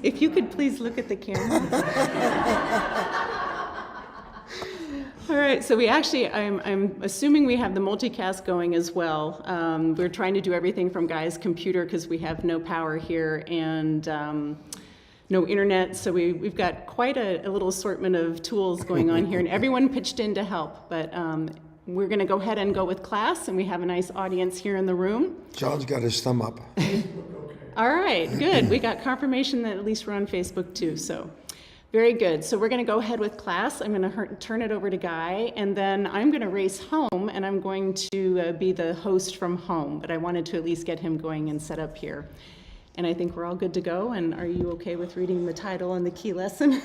If you could please look at the camera. All right, so we actually, I'm assuming we have the multicast going as well. We're trying to do everything from Guy's computer because we have no power here and no internet, so we've got quite a little assortment of tools going on here, and everyone pitched in to help, but we're going to go ahead and go with class, and we have a nice audience here in the room. John's got his thumb up. All right, good. We got confirmation that at least we're on Facebook too, so very good. So we're going to go ahead with class. I'm going to turn it over to Guy, and then I'm going to race home, and I'm going to be the host from home, but I wanted to at least get him going and set up here. And I think we're all good to go, and are you okay with reading the title and the key lesson?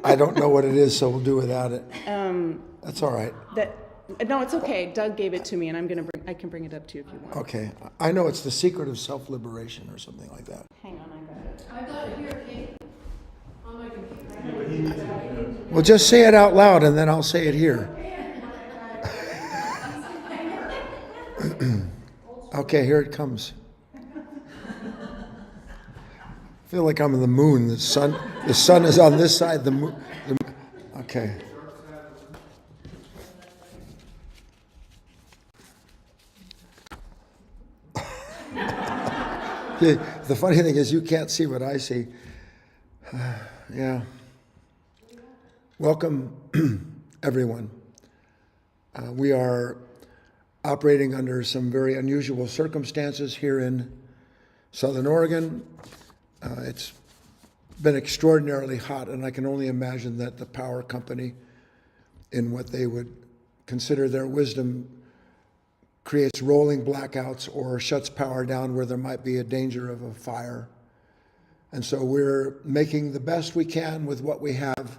I don't know what it is, so we'll do without it. That's all right. No, it's okay. Doug gave it to me, and I can bring it up to you if you want. Okay. I know it's The Secret of Self-Liberation or something like that. Hang on, I got it. I got it here, Kate. On my computer. Well, just say it out loud, and then I'll say it here. Okay, here it comes. I feel like I'm in the moon. The sun is on this side. The moon. Okay. The funny thing is, you can't see what I see. Yeah. Welcome, everyone. We are operating under some very unusual circumstances here in Southern Oregon. It's been extraordinarily hot, and I can only imagine that the power company, in what they would consider their wisdom, creates rolling blackouts or shuts power down where there might be a danger of a fire. And so we're making the best we can with what we have,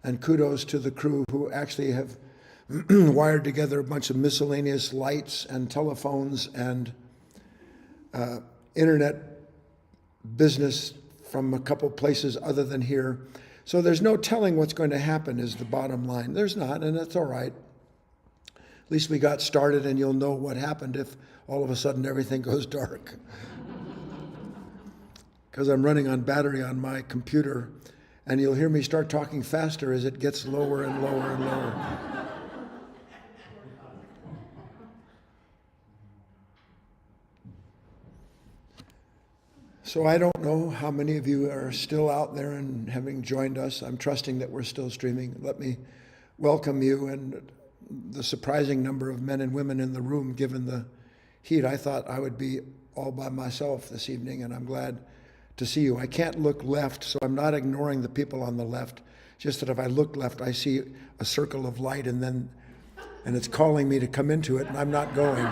and kudos to the crew who actually have wired together a bunch of miscellaneous lights and telephones and internet business from a couple places other than here. So there's no telling what's going to happen is the bottom line. There's not, and that's all right. At least we got started, and you'll know what happened if all of a sudden everything goes dark. Because I'm running on battery on my computer, and you'll hear me start talking faster as it gets lower and lower and lower. So I don't know how many of you are still out there and having joined us. I'm trusting that we're still streaming. Let me welcome you and the surprising number of men and women in the room given the heat. I thought I would be all by myself this evening, and I'm glad to see you. I can't look left, so I'm not ignoring the people on the left. Just that if I look left, I see a circle of light, and it's calling me to come into it, and I'm not going.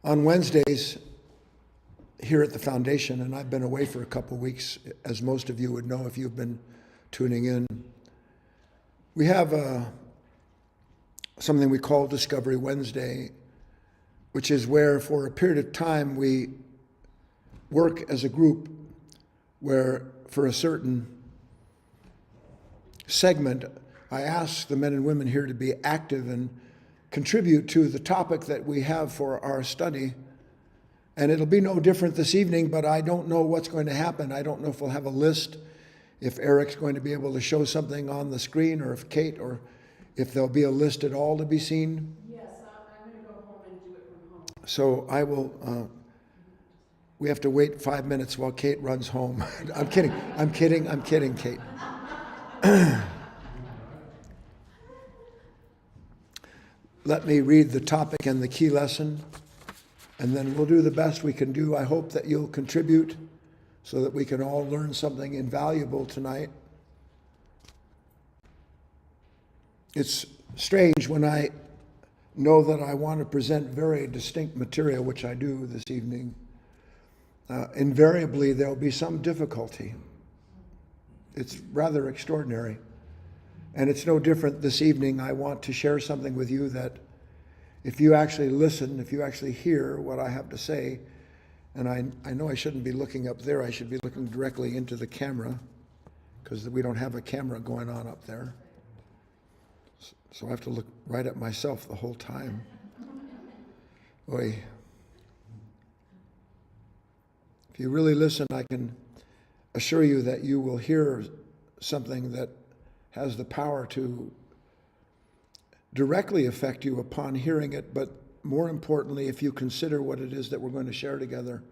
On Wednesdays here at the foundation, and I've been away for a couple weeks, as most of you would know if you've been tuning in, we have something we call Discovery Wednesday, which is where for a period of time we work as a group where for a certain segment I ask the men and women here to be active and contribute to the topic that we have for our study. And it'll be no different this evening, but I don't know what's going to happen. I don't know if we'll have a list, if Eric's going to be able to show something on the screen, or if Kate, or if there'll be a list at all to be seen. Yes, I'm going to go home and do it from home. So I will, we have to wait 5 minutes while Kate runs home. I'm kidding, Kate. Let me read the topic and the key lesson, and then we'll do the best we can do. I hope that you'll contribute so that we can all learn something invaluable tonight. It's strange when I know that I want to present very distinct material, which I do this evening. Invariably, there'll be some difficulty. It's rather extraordinary. And it's no different this evening. I want to share something with you that if you actually listen, if you actually hear what I have to say, and I know I shouldn't be looking up there, I should be looking directly into the camera, because we don't have a camera going on up there. So I have to look right at myself the whole time. Boy. If you really listen, I can assure you that you will hear something that has the power to directly affect you upon hearing it, but more importantly, if you consider what it is that we're going to share together,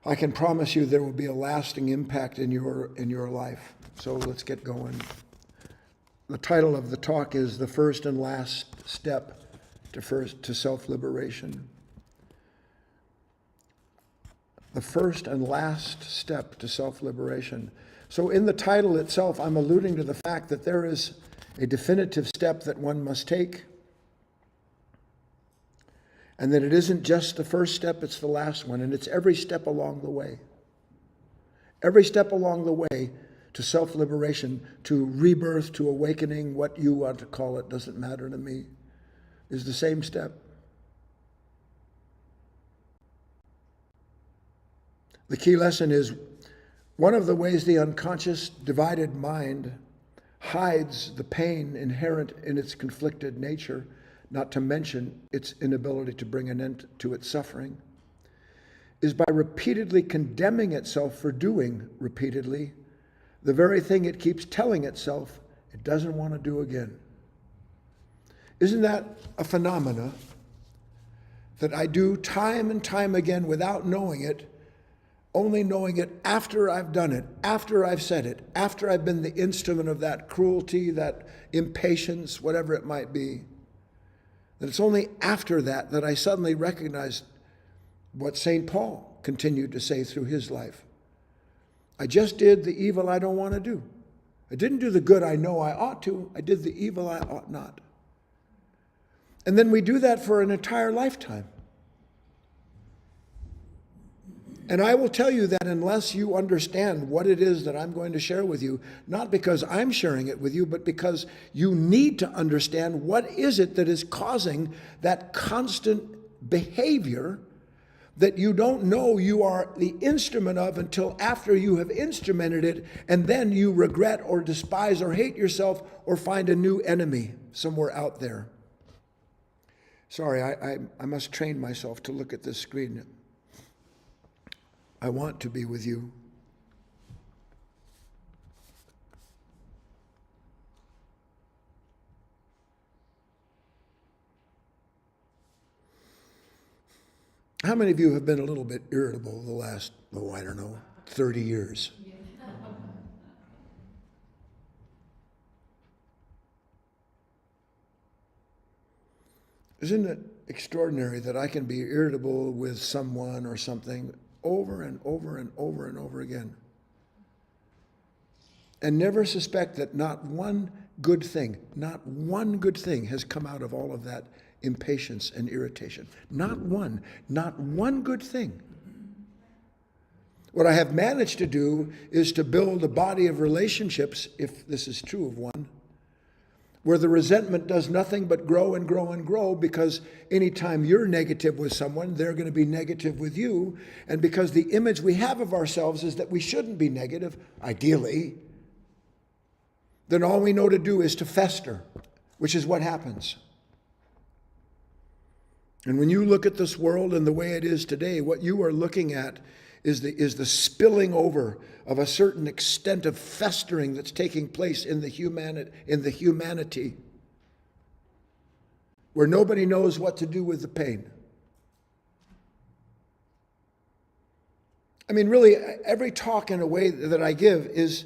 I can promise you there will be a lasting impact in your life. So let's get going. The title of the talk is The First and Last Step to Self-Liberation. The first and last step to self-liberation. So in the title itself, I'm alluding to the fact that there is a definitive step that one must take, and that it isn't just the first step, it's the last one, and it's every step along the way. Every step along the way to self-liberation, to rebirth, to awakening, what you want to call it, doesn't matter to me, is the same step. The key lesson is one of the ways the unconscious divided mind hides the pain inherent in its conflicted nature, not to mention its inability to bring an end to its suffering, is by repeatedly condemning itself for doing repeatedly the very thing it keeps telling itself it doesn't want to do again. Isn't that a phenomena that I do time and time again without knowing it, only knowing it after I've done it, after I've said it, after I've been the instrument of that cruelty, that impatience, whatever it might be? That it's only after that that I suddenly recognize what St. Paul continued to say through his life. I just did the evil I don't want to do. I didn't do the good I know I ought to. I did the evil I ought not. And then we do that for an entire lifetime. And I will tell you that unless you understand what it is that I'm going to share with you, not because I'm sharing it with you, but because you need to understand what is it that is causing that constant behavior that you don't know you are the instrument of until after you have instrumented it, and then you regret or despise or hate yourself or find a new enemy somewhere out there. Sorry, I must train myself to look at this screen. I want to be with you. How many of you have been a little bit irritable the last, 30 years? Isn't it extraordinary that I can be irritable with someone or something over and over and over and over again, and never suspect that not one good thing has come out of all of that impatience and irritation. Not one good thing. What I have managed to do is to build a body of relationships, if this is true of one, where the resentment does nothing but grow and grow and grow, because anytime you're negative with someone, they're going to be negative with you. And because the image we have of ourselves is that we shouldn't be negative, ideally, then all we know to do is to fester, which is what happens. And when you look at this world and the way it is today, what you are looking at is the spilling over of a certain extent of festering that's taking place in the humanity, where nobody knows what to do with the pain. I mean, really, every talk in a way that I give is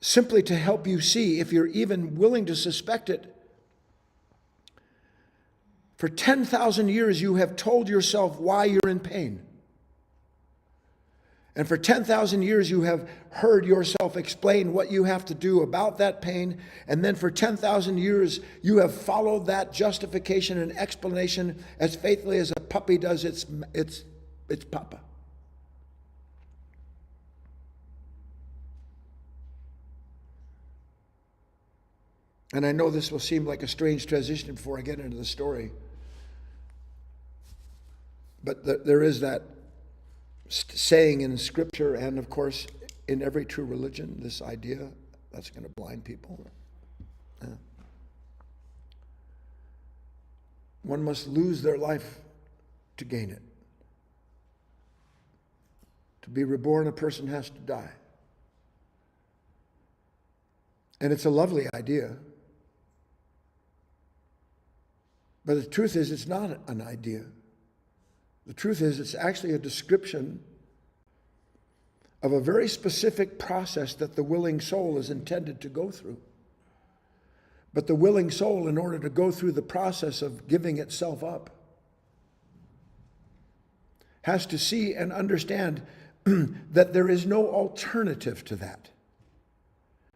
simply to help you see, if you're even willing to suspect it. For 10,000 years, you have told yourself why you're in pain. And for 10,000 years, you have heard yourself explain what you have to do about that pain. And then for 10,000 years, you have followed that justification and explanation as faithfully as a puppy does its papa. And I know this will seem like a strange transition before I get into the story. But there is that saying in Scripture, and of course in every true religion, this idea that's going to blind people. one must lose their life to gain it. To be reborn, a person has to die. And it's a lovely idea. But the truth is, it's not an idea. The truth is, it's actually a description of a very specific process that the willing soul is intended to go through. But the willing soul, in order to go through the process of giving itself up, has to see and understand that there is no alternative to that.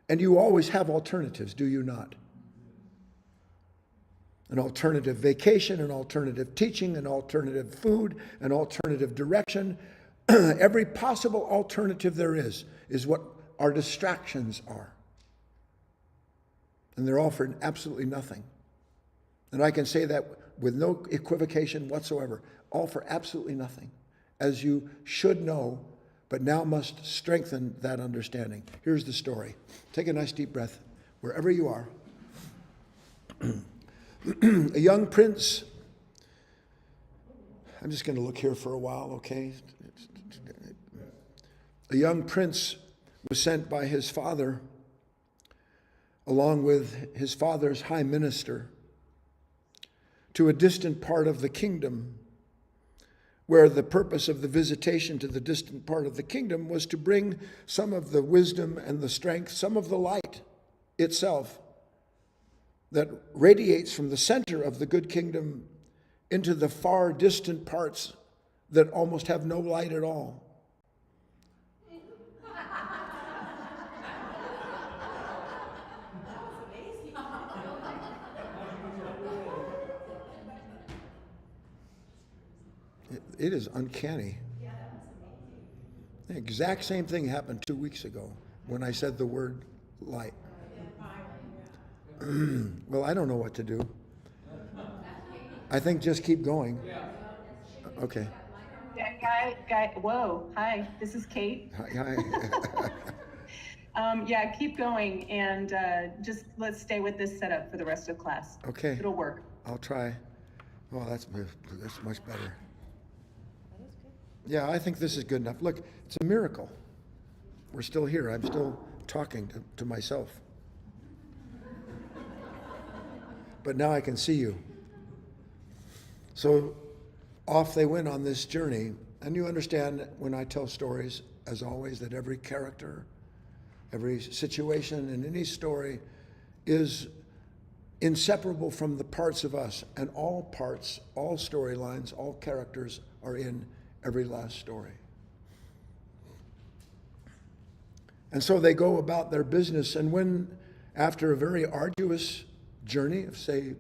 And you always have alternatives, do you not? An alternative vacation, an alternative teaching, an alternative food, an alternative direction. Every possible alternative there is what our distractions are. And they're all for absolutely nothing. And I can say that with no equivocation whatsoever. All for absolutely nothing. As you should know, but now must strengthen that understanding. Here's the story. Take a nice deep breath, wherever you are. A young prince, I'm just going to look here for a while, okay? A young prince was sent by his father, along with his father's high minister, to a distant part of the kingdom, where the purpose of the visitation to the distant part of the kingdom was to bring some of the wisdom and the strength, some of the light itself that radiates from the center of the good kingdom into the far distant parts that almost have no light at all. It is uncanny. The exact same thing happened 2 weeks ago when I said the word light. Well, I don't know what to do. I think just keep going. Okay. Guy, whoa, hi, this is Kate. Hi. Yeah, keep going, and just let's stay with this setup for the rest of class. Okay. It'll work. I'll try. Oh, that's much better. Yeah, I think this is good enough. Look, it's a miracle. We're still here. I'm still talking to myself. But now I can see you. So off they went on this journey. And you understand when I tell stories, as always, that every character, every situation in any story is inseparable from the parts of us. And all parts, all storylines, all characters are in every last story. And so they go about their business. And when, after a very arduous journey of, say,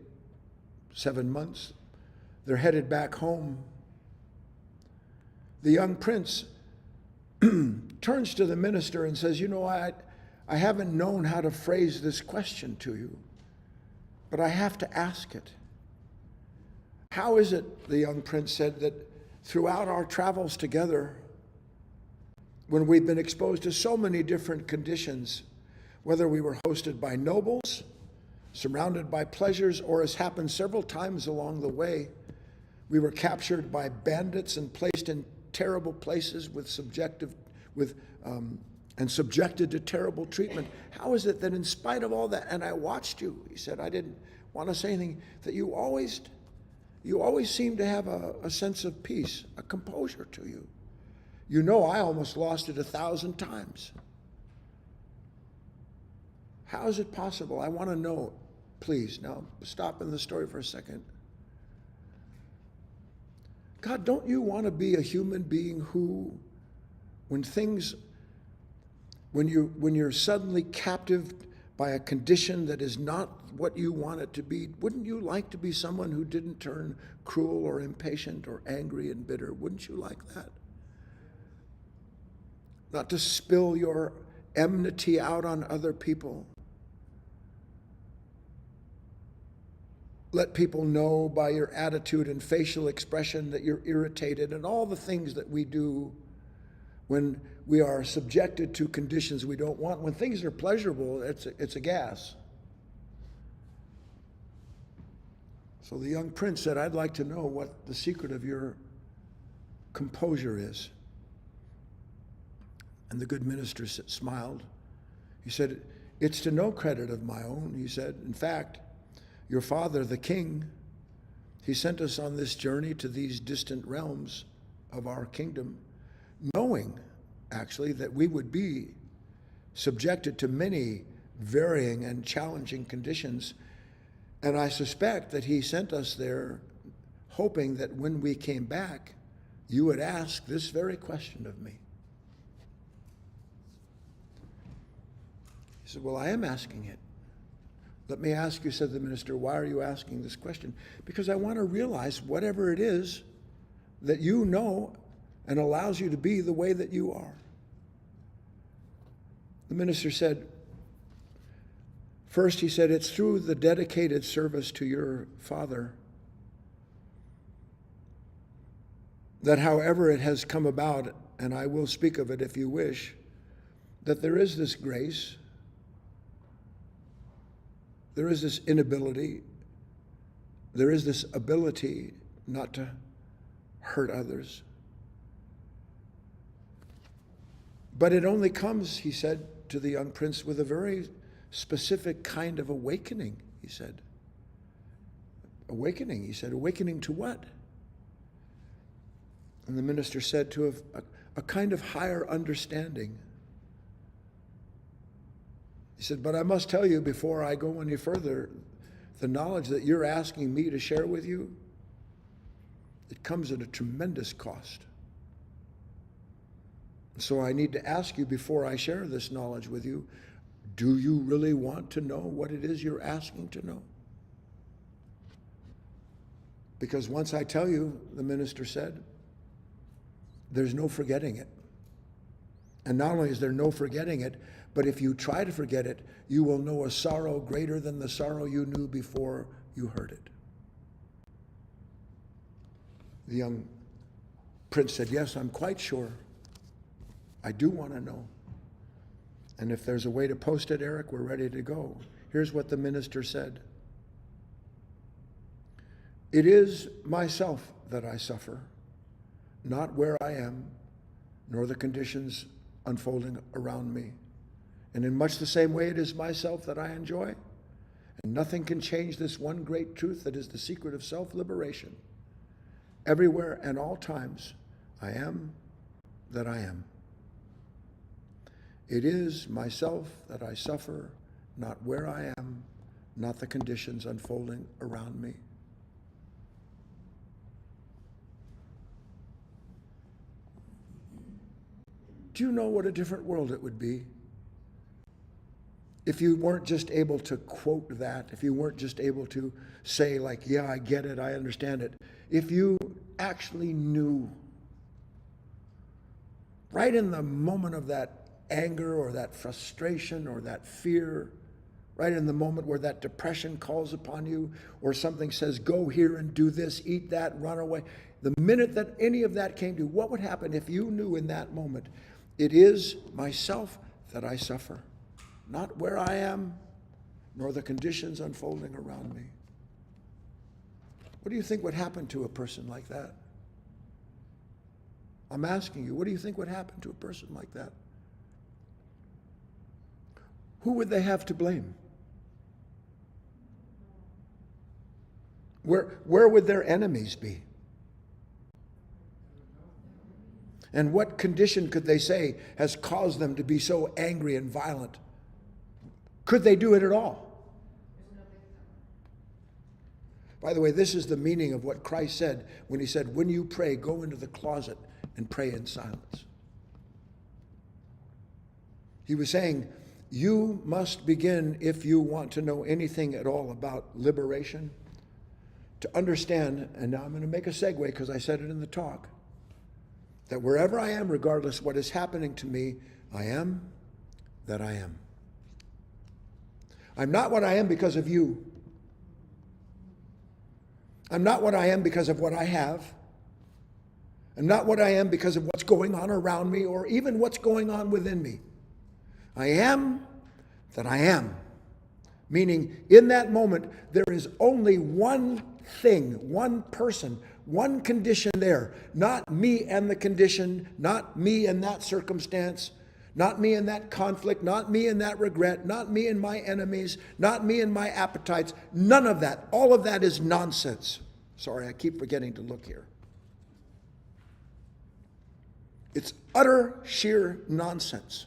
7 months, they're headed back home, the young prince turns to the minister and says, you know, I haven't known how to phrase this question to you, but I have to ask it. How is it, the young prince said, that throughout our travels together, when we've been exposed to so many different conditions, whether we were hosted by nobles, surrounded by pleasures, or as happened several times along the way, we were captured by bandits and placed in terrible places and subjected to terrible treatment. How is it that in spite of all that, and I watched you, he said, I didn't want to say anything, that you always seem to have a sense of peace, a composure to you. You know, I almost lost it 1,000 times. How is it possible? I want to know, please. Now, stop in the story for a second. God, don't you want to be a human being who, when you're suddenly captive by a condition that is not what you want it to be, wouldn't you like to be someone who didn't turn cruel or impatient or angry and bitter? Wouldn't you like that? Not to spill your enmity out on other people. Let people know by your attitude and facial expression that you're irritated, and all the things that we do when we are subjected to conditions we don't want. When things are pleasurable, it's a gas. So the young prince said, I'd like to know what the secret of your composure is. And the good minister smiled. He said, it's to no credit of my own. He said, in fact, your father, the king, he sent us on this journey to these distant realms of our kingdom, knowing, actually, that we would be subjected to many varying and challenging conditions. And I suspect that he sent us there hoping that when we came back, you would ask this very question of me. He said, well, I am asking it. Let me ask you, said the minister, why are you asking this question? Because I want to realize whatever it is that you know and allows you to be the way that you are. The minister said, first he said, it's through the dedicated service to your father that however it has come about, and I will speak of it if you wish, that there is this grace, there is this inability, there is this ability not to hurt others. But it only comes, he said to the young prince, with a very specific kind of awakening, he said. Awakening, he said. Awakening to what? And the minister said, to a kind of higher understanding. He said, but I must tell you before I go any further, the knowledge that you're asking me to share with you, it comes at a tremendous cost. So I need to ask you before I share this knowledge with you, do you really want to know what it is you're asking to know? Because once I tell you, the minister said, there's no forgetting it. And not only is there no forgetting it, but if you try to forget it, you will know a sorrow greater than the sorrow you knew before you heard it. The young prince said, yes, I'm quite sure. I do want to know. And if there's a way to post it, Eric, we're ready to go. Here's what the minister said. It is myself that I suffer, not where I am, nor the conditions unfolding around me. And in much the same way, it is myself that I enjoy. And nothing can change this one great truth that is the secret of self-liberation. Everywhere and all times, I am that I am. It is myself that I suffer, not where I am, not the conditions unfolding around me. Do you know what a different world it would be if you weren't just able to quote that, if you weren't just able to say like, yeah, I get it, I understand it, if you actually knew right in the moment of that anger or that frustration or that fear, right in the moment where that depression calls upon you or something says, go here and do this, eat that, run away. The minute that any of that came to you, what would happen if you knew in that moment, it is myself that I suffer, not where I am, nor the conditions unfolding around me. What do you think would happen to a person like that? I'm asking you, what do you think would happen to a person like that? Who would they have to blame? Where would their enemies be? And what condition could they say has caused them to be so angry and violent? Could they do it at all? By the way, this is the meaning of what Christ said when he said, when you pray, go into the closet and pray in silence. He was saying, you must begin, if you want to know anything at all about liberation, to understand, and now I'm going to make a segue because I said it in the talk, that wherever I am, regardless what is happening to me, I am that I am. I'm not what I am because of you. I'm not what I am because of what I have. I'm not what I am because of what's going on around me or even what's going on within me. I am that I am Meaning, in that moment, there is only one thing, one person, one condition there. Not me and the condition, not me and that circumstance, not me and that conflict, not me and that regret, not me and my enemies, not me and my appetites. None of that. All of that is nonsense. Sorry, I keep forgetting to look here. It's utter, sheer nonsense.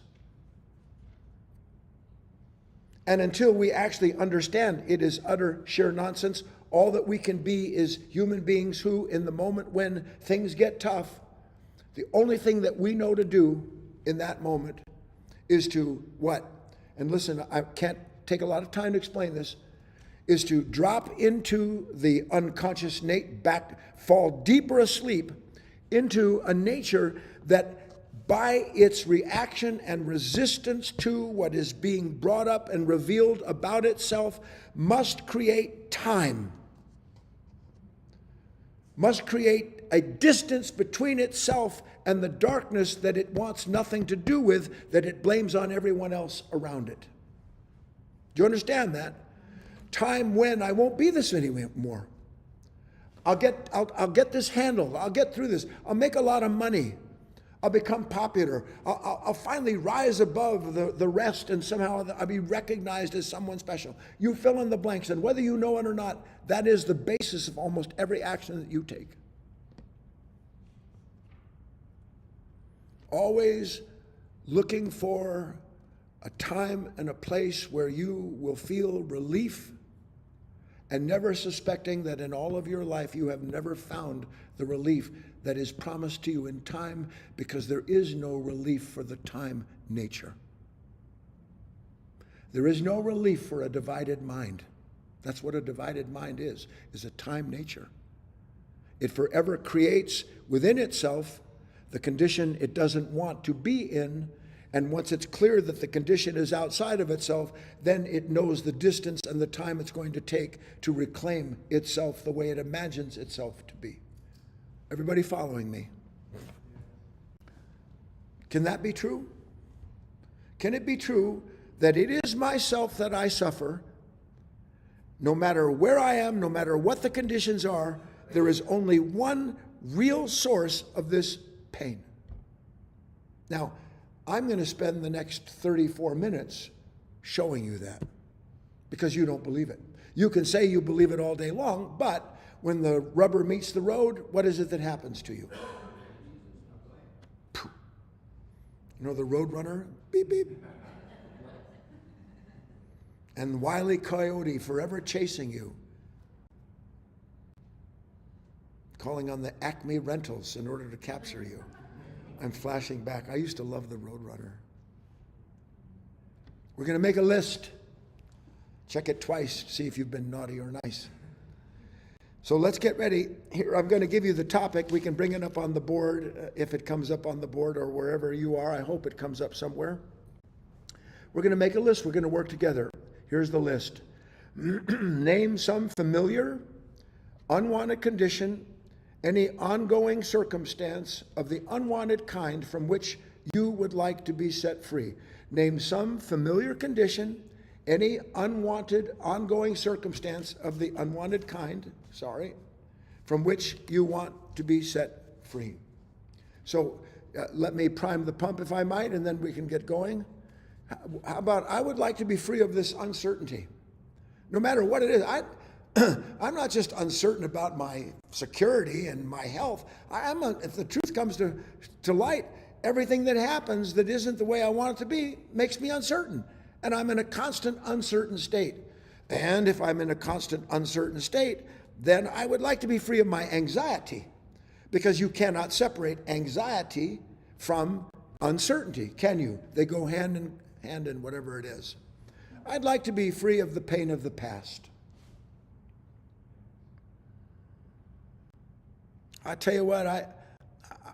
And until we actually understand it is utter, sheer nonsense, all that we can be is human beings who, in the moment when things get tough, the only thing that we know to do in that moment is to what? And listen, I can't take a lot of time to explain this, is to drop into the unconscious fall deeper asleep into a nature that by its reaction and resistance to what is being brought up and revealed about itself must create time, must create a distance between itself and the darkness that it wants nothing to do with, that it blames on everyone else around it. Do you understand that? Time when I won't be this anymore. I'll get this handled. I'll get through this. I'll make a lot of money. I'll become popular. I'll finally rise above the rest, and somehow I'll be recognized as someone special. You fill in the blanks, and whether you know it or not, that is the basis of almost every action that you take. Always looking for a time and a place where you will feel relief, and never suspecting that in all of your life you have never found the relief that is promised to you in time, because there is no relief for the time nature. There is no relief for a divided mind. That's what a divided mind is a time nature. It forever creates within itself the condition it doesn't want to be in, and once it's clear that the condition is outside of itself, then it knows the distance and the time it's going to take to reclaim itself the way it imagines itself to be. Everybody following me? Can that be true? Can it be true that it is myself that I suffer? No matter where I am, no matter what the conditions are, there is only one real source of this pain. Now, I'm going to spend the next 34 minutes showing you that, because you don't believe it. You can say you believe it all day long, but when the rubber meets the road, what is it that happens to you? You know the road runner? Beep, beep. And Wile E. Coyote forever chasing you, calling on the Acme Rentals in order to capture you. I'm flashing back. I used to love the road runner. We're going to make a list. Check it twice, see if you've been naughty or nice. So let's get ready. Here, I'm going to give you the topic. We can bring it up on the board if it comes up on the board, or wherever you are. I hope it comes up somewhere. We're going to make a list. We're going to work together. Here's the list. Name some familiar, unwanted condition, any ongoing circumstance of the unwanted kind from which you would like to be set free. Name some familiar condition, any unwanted, ongoing circumstance of the unwanted kind, from which you want to be set free. So let me prime the pump, if I might, and then we can get going. How about, I would like to be free of this uncertainty. No matter what it is, I'm not just uncertain about my security and my health. If the truth comes to light, everything that happens that isn't the way I want it to be makes me uncertain. And I'm in a constant uncertain state. And if I'm in a constant uncertain state, then I would like to be free of my anxiety, because you cannot separate anxiety from uncertainty, can you? They go hand in hand in whatever it is. I'd like to be free of the pain of the past. I tell you what,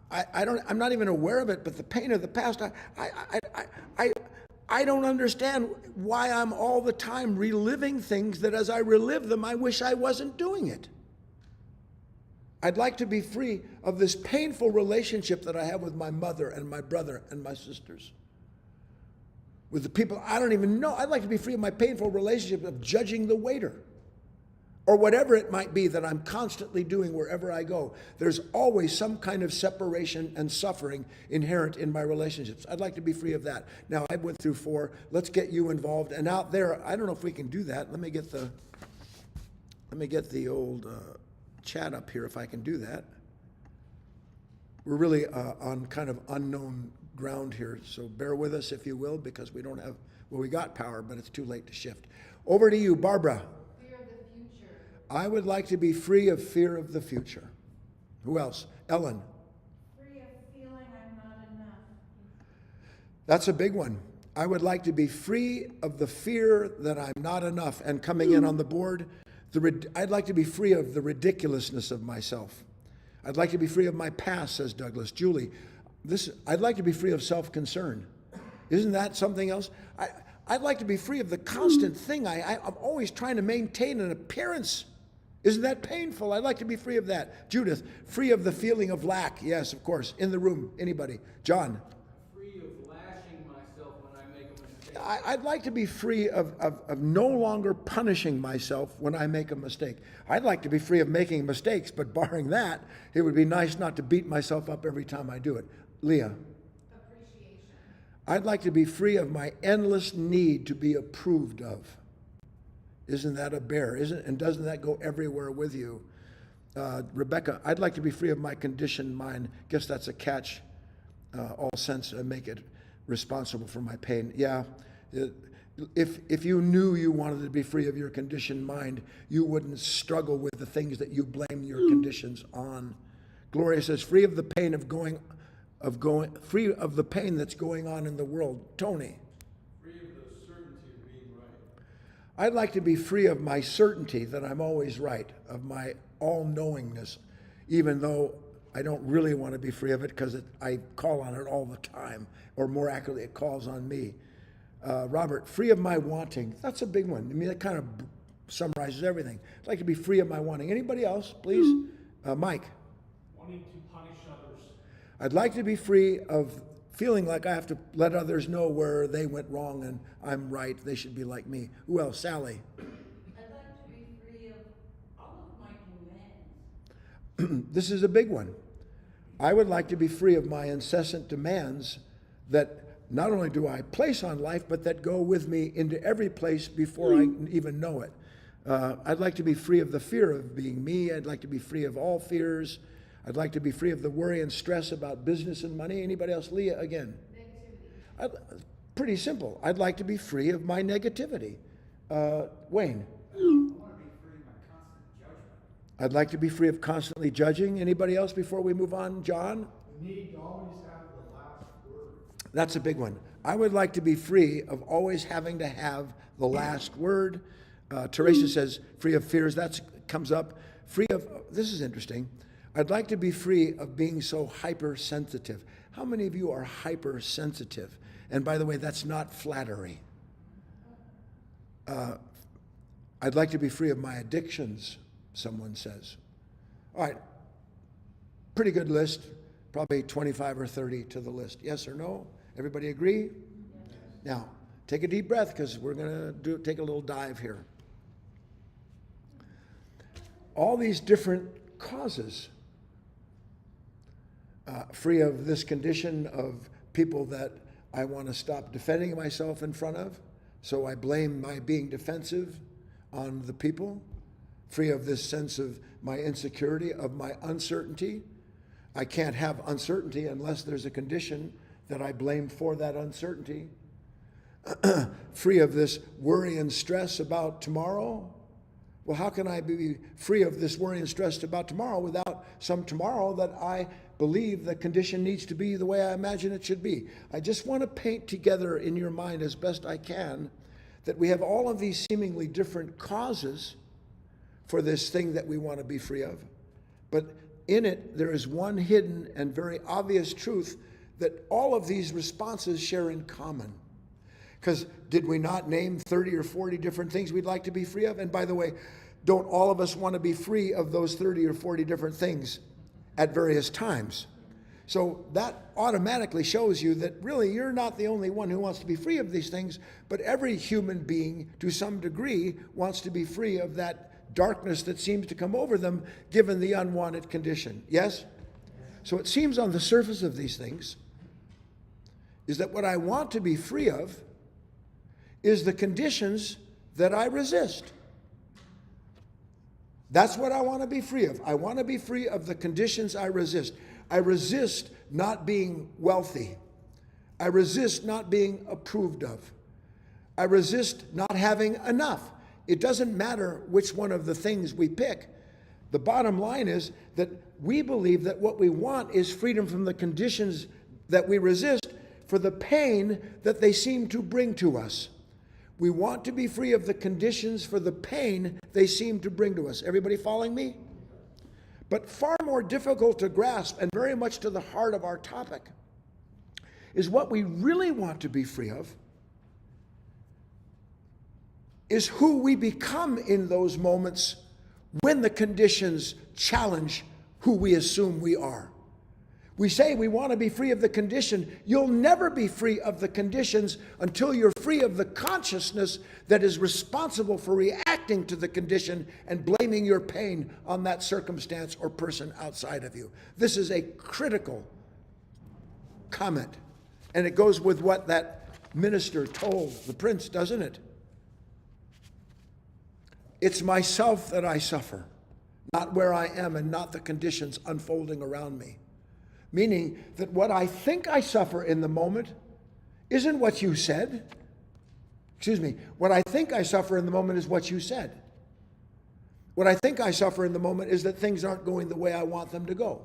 I'm not even aware of it, but the pain of the past, I don't understand why I'm all the time reliving things that as I relive them, I wish I wasn't doing it. I'd like to be free of this painful relationship that I have with my mother and my brother and my sisters. with the people I don't even know. I'd like to be free of my painful relationship of judging the waiter or whatever it might be that I'm constantly doing wherever I go. There's always some kind of separation and suffering inherent in my relationships. I'd like to be free of that. Now, I went through 4. Let's get you involved. And out there, I don't know if we can do that. Let me get the old chat up here if I can do that. We're really on kind of unknown ground here, so bear with us if you will, because we don't have, well, we got power, but it's too late to shift. Over to you, Barbara. Fear of the future. I would like to be free of fear of the future. Who else? Ellen. Free of feeling I'm not enough. That's a big one. I would like to be free of the fear that I'm not enough. And coming in on the board, I'd like to be free of the ridiculousness of myself. I'd like to be free of my past, says Douglas. Julie, I'd like to be free of self-concern. Isn't that something else? I'd like to be free of the constant thing. I'm always trying to maintain an appearance. Isn't that painful? I'd like to be free of that. Judith, free of the feeling of lack. Yes, of course. In the room, anybody. John. Free of lashing myself when I make a mistake. I'd like to be free of no longer punishing myself when I make a mistake. I'd like to be free of making mistakes, but barring that, it would be nice not to beat myself up every time I do it. Leah. Appreciation. I'd like to be free of my endless need to be approved of. Isn't that a bear? And doesn't that go everywhere with you? Rebecca, I'd like to be free of my conditioned mind. Guess that's a catch. All sense and make it responsible for my pain. Yeah. If you knew you wanted to be free of your conditioned mind, you wouldn't struggle with the things that you blame your conditions on. Gloria says, free of the pain free of the pain that's going on in the world. Tony. Free of the certainty of being right. I'd like to be free of my certainty that I'm always right, of my all-knowingness, even though I don't really want to be free of it because I call on it all the time, or more accurately, it calls on me. Robert, free of my wanting. That's a big one. I mean, that kind of summarizes everything. I'd like to be free of my wanting. Anybody else, please? Mike. Wanting to punish others. I'd like to be free of feeling like I have to let others know where they went wrong and I'm right. They should be like me. Who else? Sally. I'd like to be free of all of my demands. This is a big one. I would like to be free of my incessant demands that not only do I place on life, but that go with me into every place before I even know it. I'd like to be free of the fear of being me. I'd like to be free of all fears. I'd like to be free of the worry and stress about business and money. Anybody else? Leah, again. Negativity. Pretty simple. I'd like to be free of my negativity. Wayne. I want to be free of my constant judgment. I'd like to be free of constantly judging. Anybody else before we move on? John? The need to always have the last word. That's a big one. I would like to be free of always having to have the last word. Teresa says, free of fears. That comes up. Free of, this is interesting. I'd like to be free of being so hypersensitive. How many of you are hypersensitive? And by the way, that's not flattery. I'd like to be free of my addictions, someone says. All right, pretty good list. Probably 25 or 30 to the list. Yes or no? Everybody agree? Yes. Now, take a deep breath because we're going to take a little dive here. All these different causes. Free of this condition of people that I want to stop defending myself in front of, so I blame my being defensive on the people. Free of this sense of my insecurity, of my uncertainty. I can't have uncertainty unless there's a condition that I blame for that uncertainty. Free of this worry and stress about tomorrow. Well, how can I be free of this worry and stress about tomorrow without some tomorrow that I believe the condition needs to be the way I imagine it should be? I just want to paint together in your mind as best I can that we have all of these seemingly different causes for this thing that we want to be free of. But in it, there is one hidden and very obvious truth that all of these responses share in common. Because did we not name 30 or 40 different things we'd like to be free of? And by the way, don't all of us want to be free of those 30 or 40 different things at various times? So that automatically shows you that really you're not the only one who wants to be free of these things, but every human being to some degree wants to be free of that darkness that seems to come over them given the unwanted condition. Yes? So it seems on the surface of these things is that what I want to be free of is the conditions that I resist. That's what I want to be free of. I want to be free of the conditions I resist. I resist not being wealthy. I resist not being approved of. I resist not having enough. It doesn't matter which one of the things we pick. The bottom line is that we believe that what we want is freedom from the conditions that we resist for the pain that they seem to bring to us. We want to be free of the conditions for the pain they seem to bring to us. Everybody following me? But far more difficult to grasp and very much to the heart of our topic is what we really want to be free of is who we become in those moments when the conditions challenge who we assume we are. We say we want to be free of the condition. You'll never be free of the conditions until you're free of the consciousness that is responsible for reacting to the condition and blaming your pain on that circumstance or person outside of you. This is a critical comment. And it goes with what that minister told the prince, doesn't it? It's myself that I suffer, not where I am and not the conditions unfolding around me. Meaning that what I think I suffer in the moment isn't what you said. What I think I suffer in the moment is what you said. What I think I suffer in the moment is that things aren't going the way I want them to go.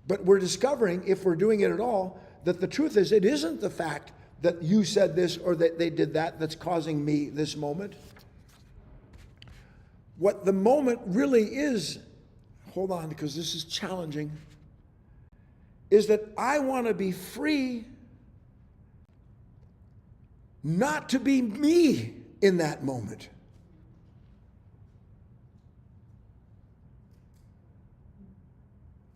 But we're discovering, if we're doing it at all, that the truth is it isn't the fact that you said this or that they did that that's causing me this moment. What the moment really is, hold on because this is challenging, is that I want to be free not to be me in that moment.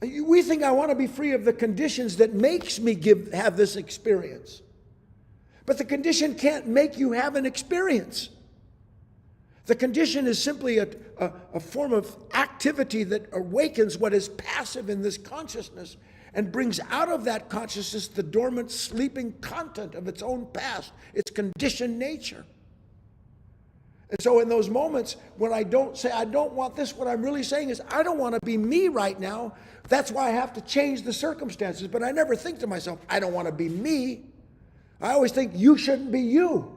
We think I want to be free of the conditions that makes me have this experience. But the condition can't make you have an experience. The condition is simply a form of activity that awakens what is passive in this consciousness and brings out of that consciousness the dormant, sleeping content of its own past, its conditioned nature. And so in those moments when I don't say, I don't want this, what I'm really saying is, I don't want to be me right now. That's why I have to change the circumstances. But I never think to myself, I don't want to be me. I always think, you shouldn't be you.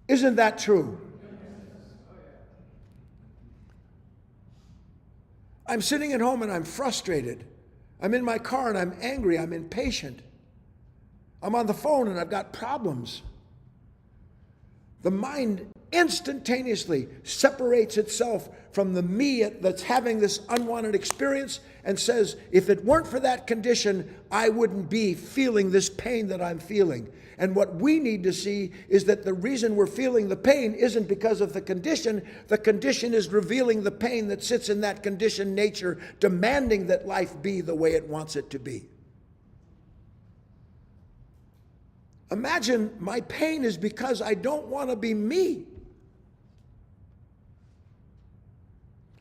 Isn't that true? I'm sitting at home and I'm frustrated. I'm in my car and I'm angry. I'm impatient. I'm on the phone and I've got problems. The mind instantaneously separates itself from the me that's having this unwanted experience and says, if it weren't for that condition, I wouldn't be feeling this pain that I'm feeling. And what we need to see is that the reason we're feeling the pain isn't because of the condition. The condition is revealing the pain that sits in that conditioned nature, demanding that life be the way it wants it to be. Imagine my pain is because I don't want to be me.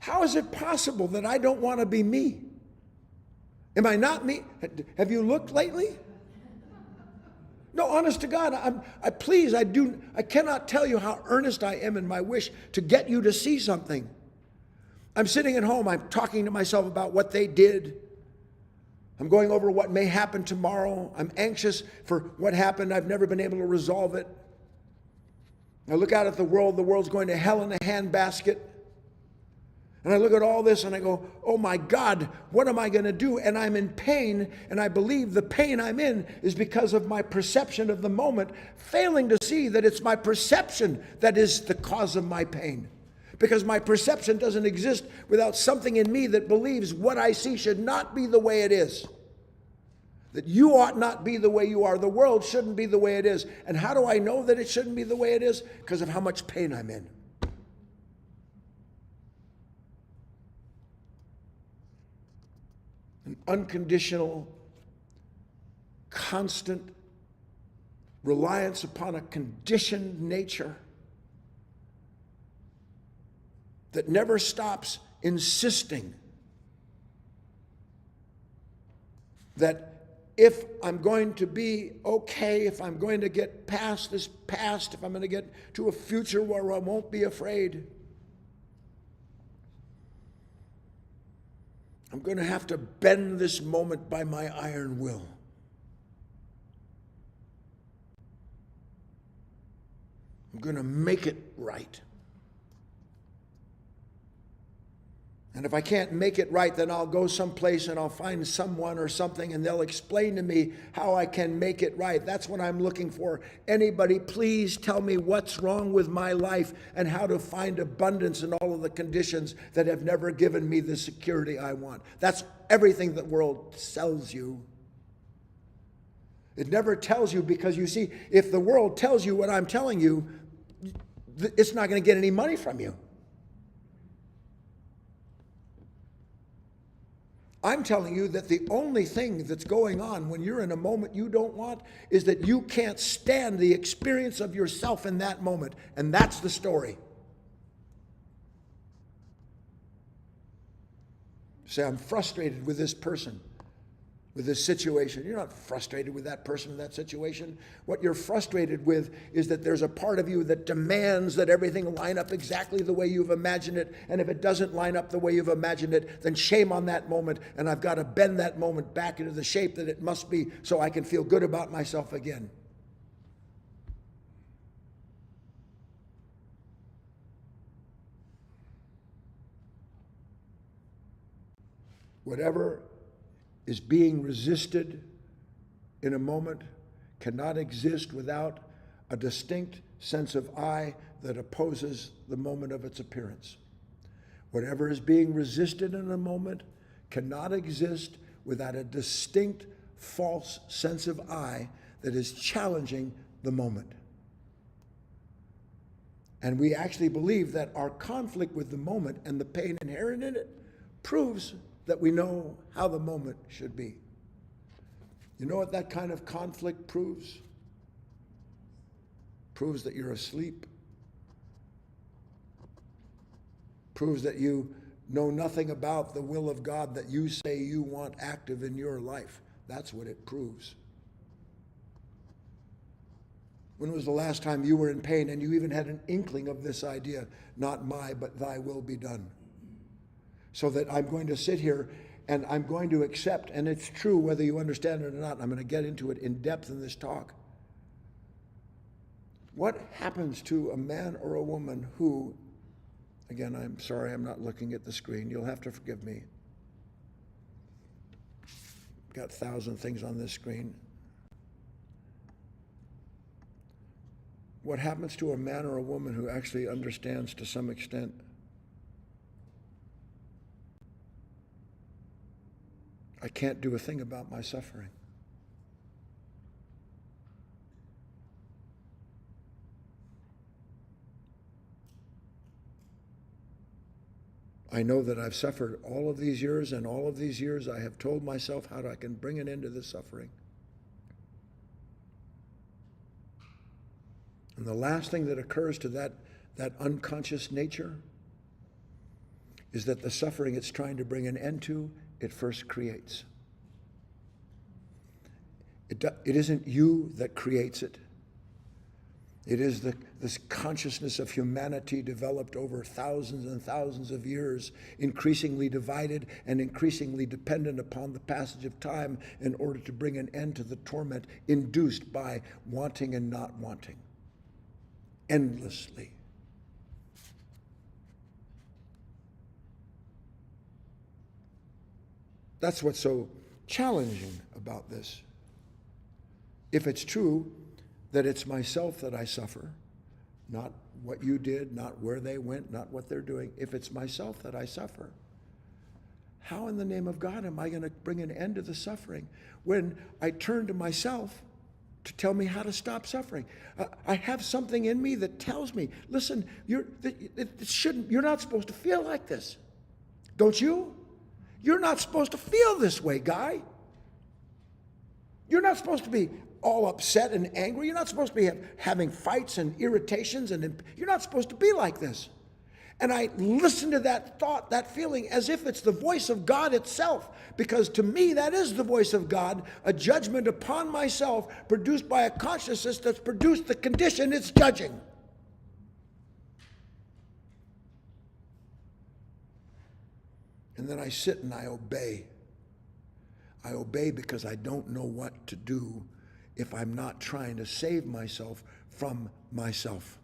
How is it possible that I don't want to be me? Am I not me? Have you looked lately? No, honest to God, I cannot tell you how earnest I am in my wish to get you to see something. I'm sitting at home, I'm talking to myself about what they did. I'm going over what may happen tomorrow. I'm anxious for what happened. I've never been able to resolve it. I look out at the world's going to hell in a handbasket. And I look at all this and I go, oh my God, what am I going to do? And I'm in pain, and I believe the pain I'm in is because of my perception of the moment, failing to see that it's my perception that is the cause of my pain. Because my perception doesn't exist without something in me that believes what I see should not be the way it is. That you ought not be the way you are. The world shouldn't be the way it is. And how do I know that it shouldn't be the way it is? Because of how much pain I'm in. unconditional, constant reliance upon a conditioned nature that never stops insisting that if I'm going to be okay, if I'm going to get past this past, if I'm going to get to a future where I won't be afraid, I'm going to have to bend this moment by my iron will. I'm going to make it right. And if I can't make it right, then I'll go someplace and I'll find someone or something and they'll explain to me how I can make it right. That's what I'm looking for. Anybody, please tell me what's wrong with my life and how to find abundance in all of the conditions that have never given me the security I want. That's everything the world sells you. It never tells you, because you see, if the world tells you what I'm telling you, it's not going to get any money from you. I'm telling you that the only thing that's going on when you're in a moment you don't want is that you can't stand the experience of yourself in that moment. And that's the story. Say, I'm frustrated with this person, with this situation. You're not frustrated with that person in that situation. What you're frustrated with is that there's a part of you that demands that everything line up exactly the way you've imagined it. And if it doesn't line up the way you've imagined it, then shame on that moment. And I've got to bend that moment back into the shape that it must be so I can feel good about myself again. Whatever is being resisted in a moment cannot exist without a distinct sense of I that opposes the moment of its appearance. Whatever is being resisted in a moment cannot exist without a distinct false sense of I that is challenging the moment. And we actually believe that our conflict with the moment and the pain inherent in it proves that we know how the moment should be. You know what that kind of conflict proves? Proves that you're asleep. Proves that you know nothing about the will of God that you say you want active in your life. That's what it proves. When was the last time you were in pain and you even had an inkling of this idea, not my, but thy will be done? So that I'm going to sit here and I'm going to accept, and it's true whether you understand it or not, I'm going to get into it in depth in this talk. What happens to a man or a woman who, again, I'm sorry, I'm not looking at the screen. You'll have to forgive me. Got 1,000 things on this screen. What happens to a man or a woman who actually understands to some extent I can't do a thing about my suffering? I know that I've suffered all of these years, and all of these years I have told myself how I can bring an end to the suffering. And the last thing that occurs to that unconscious nature is that the suffering it's trying to bring an end to, it first creates. It isn't you that creates it. It is this consciousness of humanity developed over thousands and thousands of years, increasingly divided and increasingly dependent upon the passage of time in order to bring an end to the torment induced by wanting and not wanting, endlessly. That's what's so challenging about this. If it's true that it's myself that I suffer, not what you did, not where they went, not what they're doing, if it's myself that I suffer, how in the name of God am I going to bring an end to the suffering when I turn to myself to tell me how to stop suffering? I have something in me that tells me, listen, you're not supposed to feel like this. Don't you? You're not supposed to feel this way, Guy. You're not supposed to be all upset and angry. You're not supposed to be having fights and irritations, and you're not supposed to be like this. And I listen to that thought, that feeling, as if it's the voice of God itself, because to me that is the voice of God, a judgment upon myself produced by a consciousness that's produced the condition it's judging. And then I sit and I obey. I obey because I don't know what to do if I'm not trying to save myself from myself.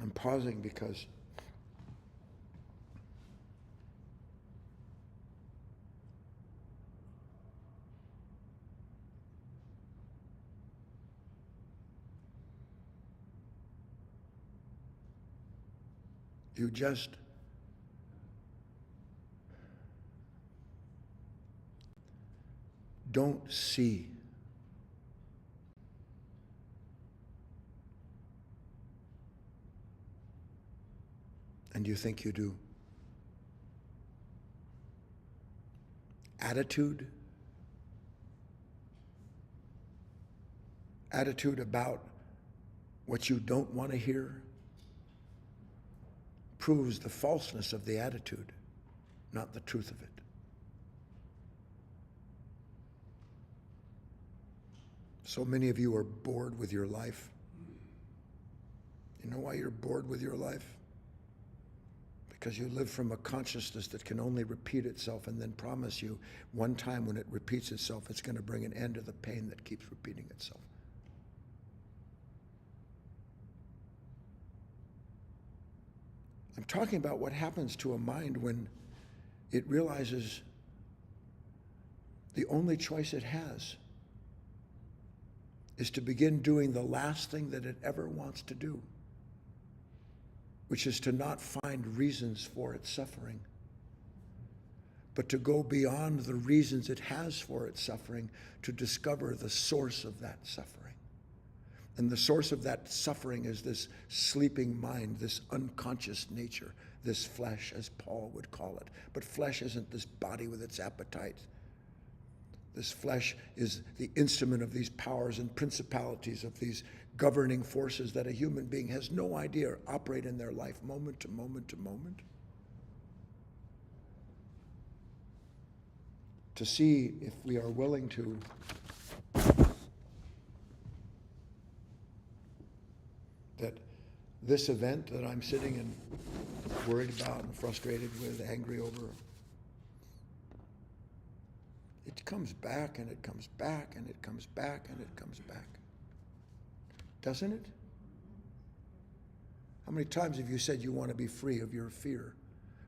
I'm pausing because you just don't see. And you think you do. Attitude about what you don't want to hear proves the falseness of the attitude, not the truth of it. So many of you are bored with your life. You know why you're bored with your life? Because you live from a consciousness that can only repeat itself and then promise you one time when it repeats itself, it's going to bring an end to the pain that keeps repeating itself. I'm talking about what happens to a mind when it realizes the only choice it has is to begin doing the last thing that it ever wants to do, which is to not find reasons for its suffering, but to go beyond the reasons it has for its suffering to discover the source of that suffering. And the source of that suffering is this sleeping mind, this unconscious nature, this flesh, as Paul would call it. But flesh isn't this body with its appetite. This flesh is the instrument of these powers and principalities, of these governing forces that a human being has no idea operate in their life moment to moment to moment. To see if we are willing to that this event that I'm sitting and worried about and frustrated with, angry over, it comes back and it comes back and it comes back and it comes back. Doesn't it? How many times have you said you want to be free of your fear,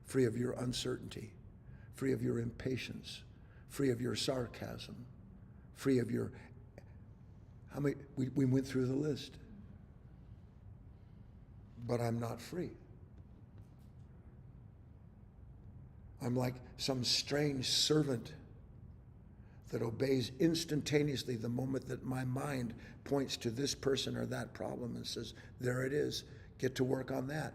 free of your uncertainty, free of your impatience, free of your sarcasm, free of your... How many? We went through the list. But I'm not free. I'm like some strange servant that obeys instantaneously the moment that my mind points to this person or that problem and says, there it is, get to work on that.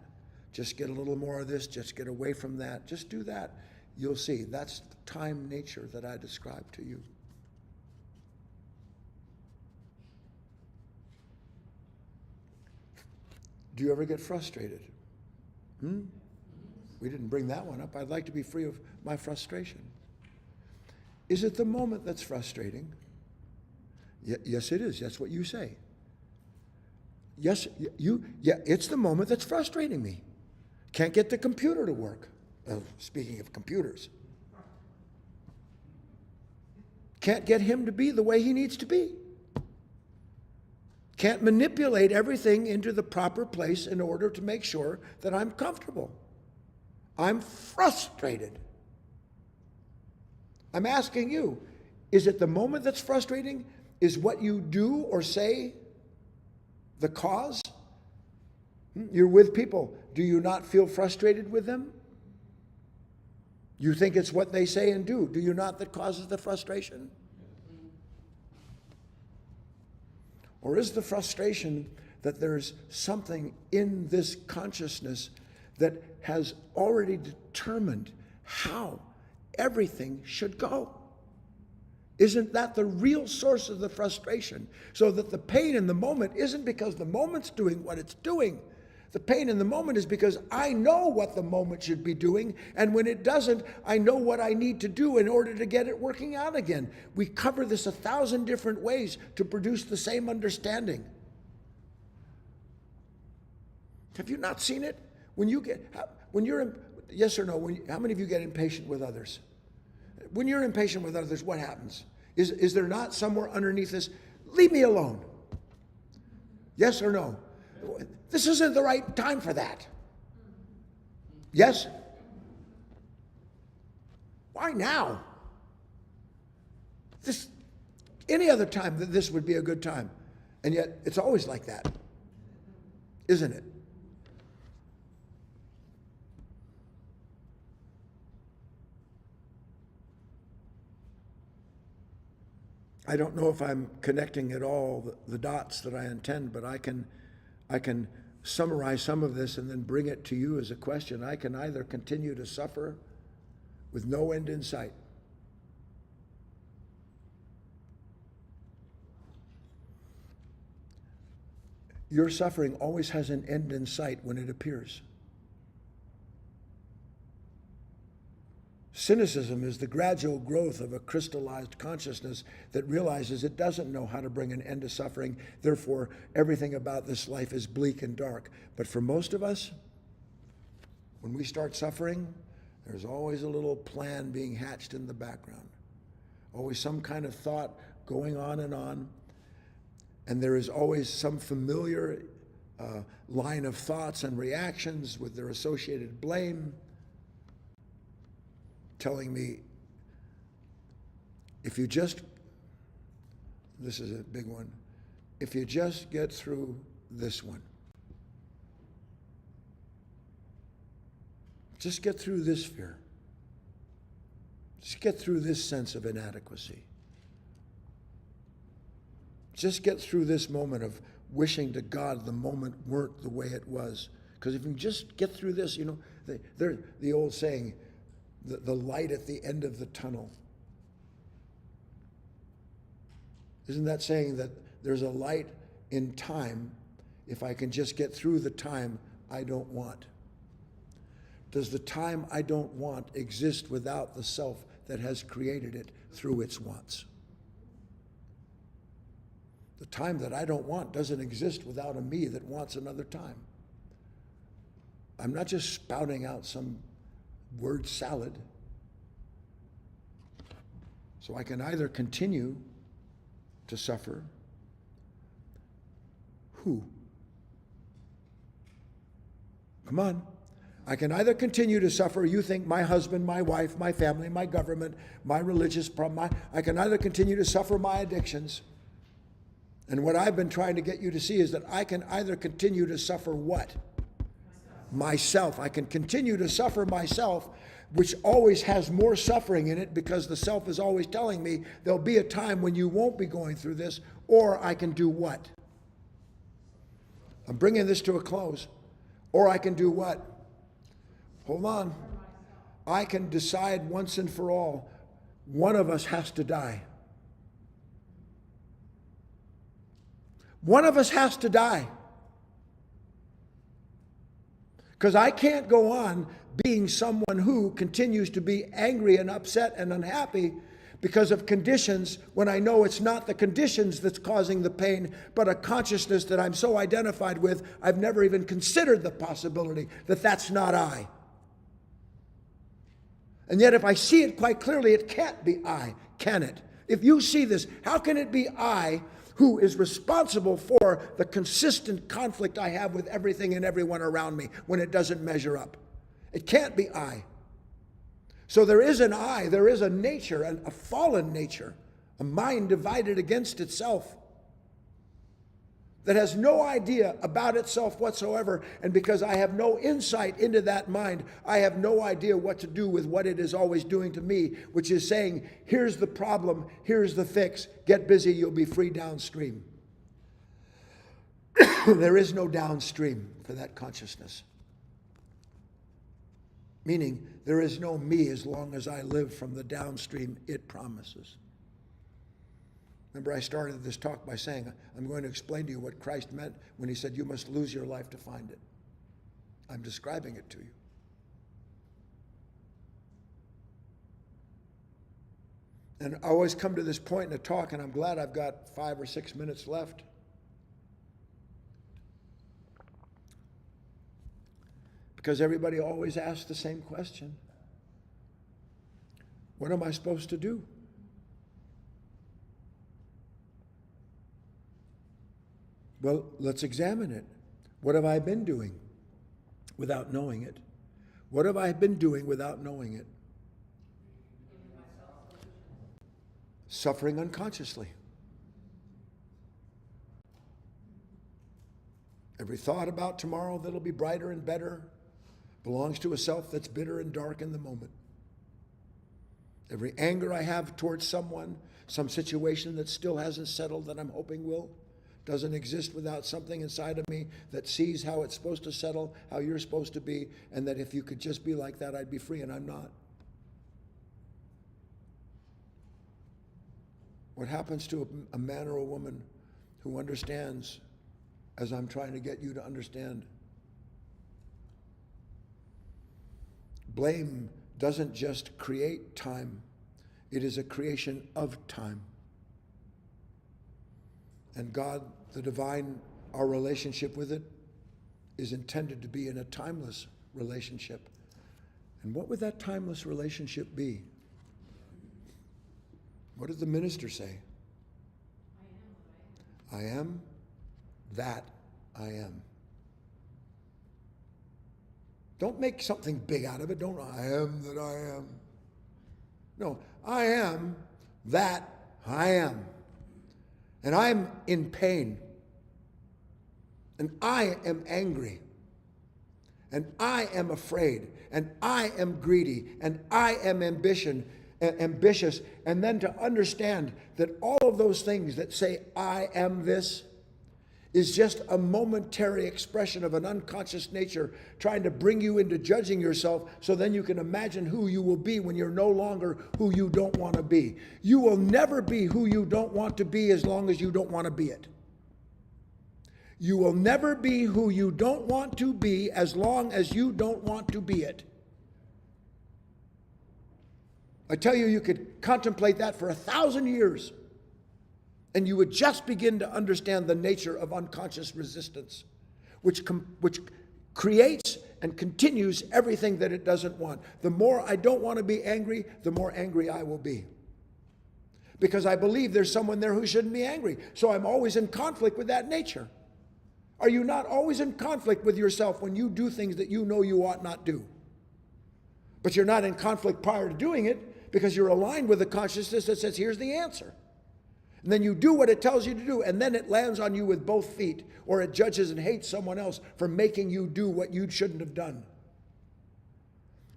Just get a little more of this, just get away from that, just do that. You'll see, that's the time nature that I described to you. Do you ever get frustrated? We didn't bring that one up. I'd like to be free of my frustration. Is it the moment that's frustrating? Yes, it is. That's what you say. Yes, it's the moment that's frustrating me. Can't get the computer to work. Speaking of computers. Can't get him to be the way he needs to be. Can't manipulate everything into the proper place in order to make sure that I'm comfortable. I'm frustrated. I'm asking you, is it the moment that's frustrating? Is what you do or say the cause? You're with people. Do you not feel frustrated with them? You think it's what they say and do. Do you not that causes the frustration? Or is the frustration that there's something in this consciousness that has already determined how everything should go? Isn't that the real source of the frustration? So that the pain in the moment isn't because the moment's doing what it's doing. The pain in the moment is because I know what the moment should be doing, and when it doesn't, I know what I need to do in order to get it working out again. We cover this 1,000 different ways to produce the same understanding. Have you not seen it? Yes or no, how many of you get impatient with others? When you're impatient with others, what happens? Is there not somewhere underneath this, leave me alone? Yes or no? This isn't the right time for that. Yes? Why now? Any other time that this would be a good time. And yet it's always like that. Isn't it? I don't know if I'm connecting at all the dots that I intend, but I can summarize some of this and then bring it to you as a question. I can either continue to suffer with no end in sight, your suffering always has an end in sight when it appears. Cynicism is the gradual growth of a crystallized consciousness that realizes it doesn't know how to bring an end to suffering. Therefore, everything about this life is bleak and dark. But for most of us, when we start suffering, there's always a little plan being hatched in the background. Always some kind of thought going on. And there is always some familiar line of thoughts and reactions with their associated blame, telling me, this is a big one, if you just get through this one, just get through this fear, just get through this sense of inadequacy, just get through this moment of wishing to God the moment weren't the way it was. Because if you just get through this, the old saying, the light at the end of the tunnel. Isn't that saying that there's a light in time if I can just get through the time I don't want? Does the time I don't want exist without the self that has created it through its wants? The time that I don't want doesn't exist without a me that wants another time. I'm not just spouting out some word salad. So I can either continue to suffer. Who? Come on. I can either continue to suffer. You think my husband, my wife, my family, my government, my religious problem. I can either continue to suffer my addictions. And what I've been trying to get you to see is that I can either continue to suffer what? Myself. I can continue to suffer myself, which always has more suffering in it because the self is always telling me there'll be a time when you won't be going through this, or I can do what? I'm bringing this to a close. Or I can do what? Hold on. I can decide once and for all, one of us has to die. One of us has to die. Because I can't go on being someone who continues to be angry and upset and unhappy because of conditions when I know it's not the conditions that's causing the pain, but a consciousness that I'm so identified with, I've never even considered the possibility that that's not I. And yet if I see it quite clearly, it can't be I, can it? If you see this, how can it be I who is responsible for the consistent conflict I have with everything and everyone around me when it doesn't measure up? It can't be I. So there is an I, there is a nature, a fallen nature, a mind divided against itself. that has no idea about itself whatsoever. And because I have no insight into that mind, I have no idea what to do with what it is always doing to me, which is saying, here's the problem, here's the fix, get busy, you'll be free downstream. There is no downstream for that consciousness. Meaning, there is no me as long as I live from the downstream it promises. Remember, I started this talk by saying, I'm going to explain to you what Christ meant when he said, you must lose your life to find it. I'm describing it to you. And I always come to this point in a talk, and I'm glad I've got 5 or 6 minutes left. Because everybody always asks the same question. What am I supposed to do? Well, let's examine it. What have I been doing without knowing it? What have I been doing without knowing it? Suffering unconsciously. Every thought about tomorrow that'll be brighter and better belongs to a self that's bitter and dark in the moment. Every anger I have towards someone, some situation that still hasn't settled that I'm hoping will, doesn't exist without something inside of me that sees how it's supposed to settle, how you're supposed to be, and that if you could just be like that, I'd be free, and I'm not. What happens to a man or a woman who understands, as I'm trying to get you to understand? Blame doesn't just create time, it is a creation of time. And God, the divine, our relationship with it is intended to be in a timeless relationship. And what would that timeless relationship be? What did the minister say? I am that I am. Don't make something big out of it. Don't, I am that I am. No, I am that I am. And I'm in pain. And I am angry. And I am afraid. And I am greedy. And I am ambitious. And then to understand that all of those things that say I am this is just a momentary expression of an unconscious nature trying to bring you into judging yourself so then you can imagine who you will be when you're no longer who you don't want to be. You will never be who you don't want to be as long as you don't want to be it. You will never be who you don't want to be as long as you don't want to be it. I tell you, you could contemplate that for 1,000 years. And you would just begin to understand the nature of unconscious resistance, which creates and continues everything that it doesn't want. The more I don't want to be angry, the more angry I will be. Because I believe there's someone there who shouldn't be angry. So I'm always in conflict with that nature. Are you not always in conflict with yourself when you do things that you know you ought not do? But you're not in conflict prior to doing it because you're aligned with the consciousness that says, here's the answer. And then you do what it tells you to do, and then it lands on you with both feet, or it judges and hates someone else for making you do what you shouldn't have done.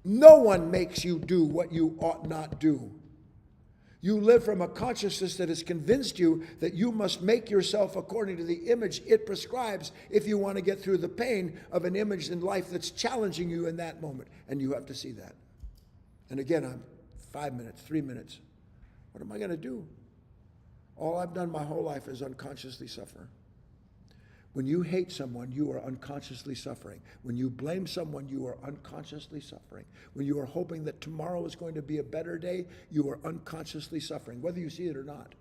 No one makes you do what you ought not do. You live from a consciousness that has convinced you that you must make yourself according to the image it prescribes if you want to get through the pain of an image in life that's challenging you in that moment. And you have to see that. And again, I'm 5 minutes, 3 minutes. What am I going to do? All I've done my whole life is unconsciously suffer. When you hate someone, you are unconsciously suffering. When you blame someone, you are unconsciously suffering. When you are hoping that tomorrow is going to be a better day, you are unconsciously suffering, whether you see it or not.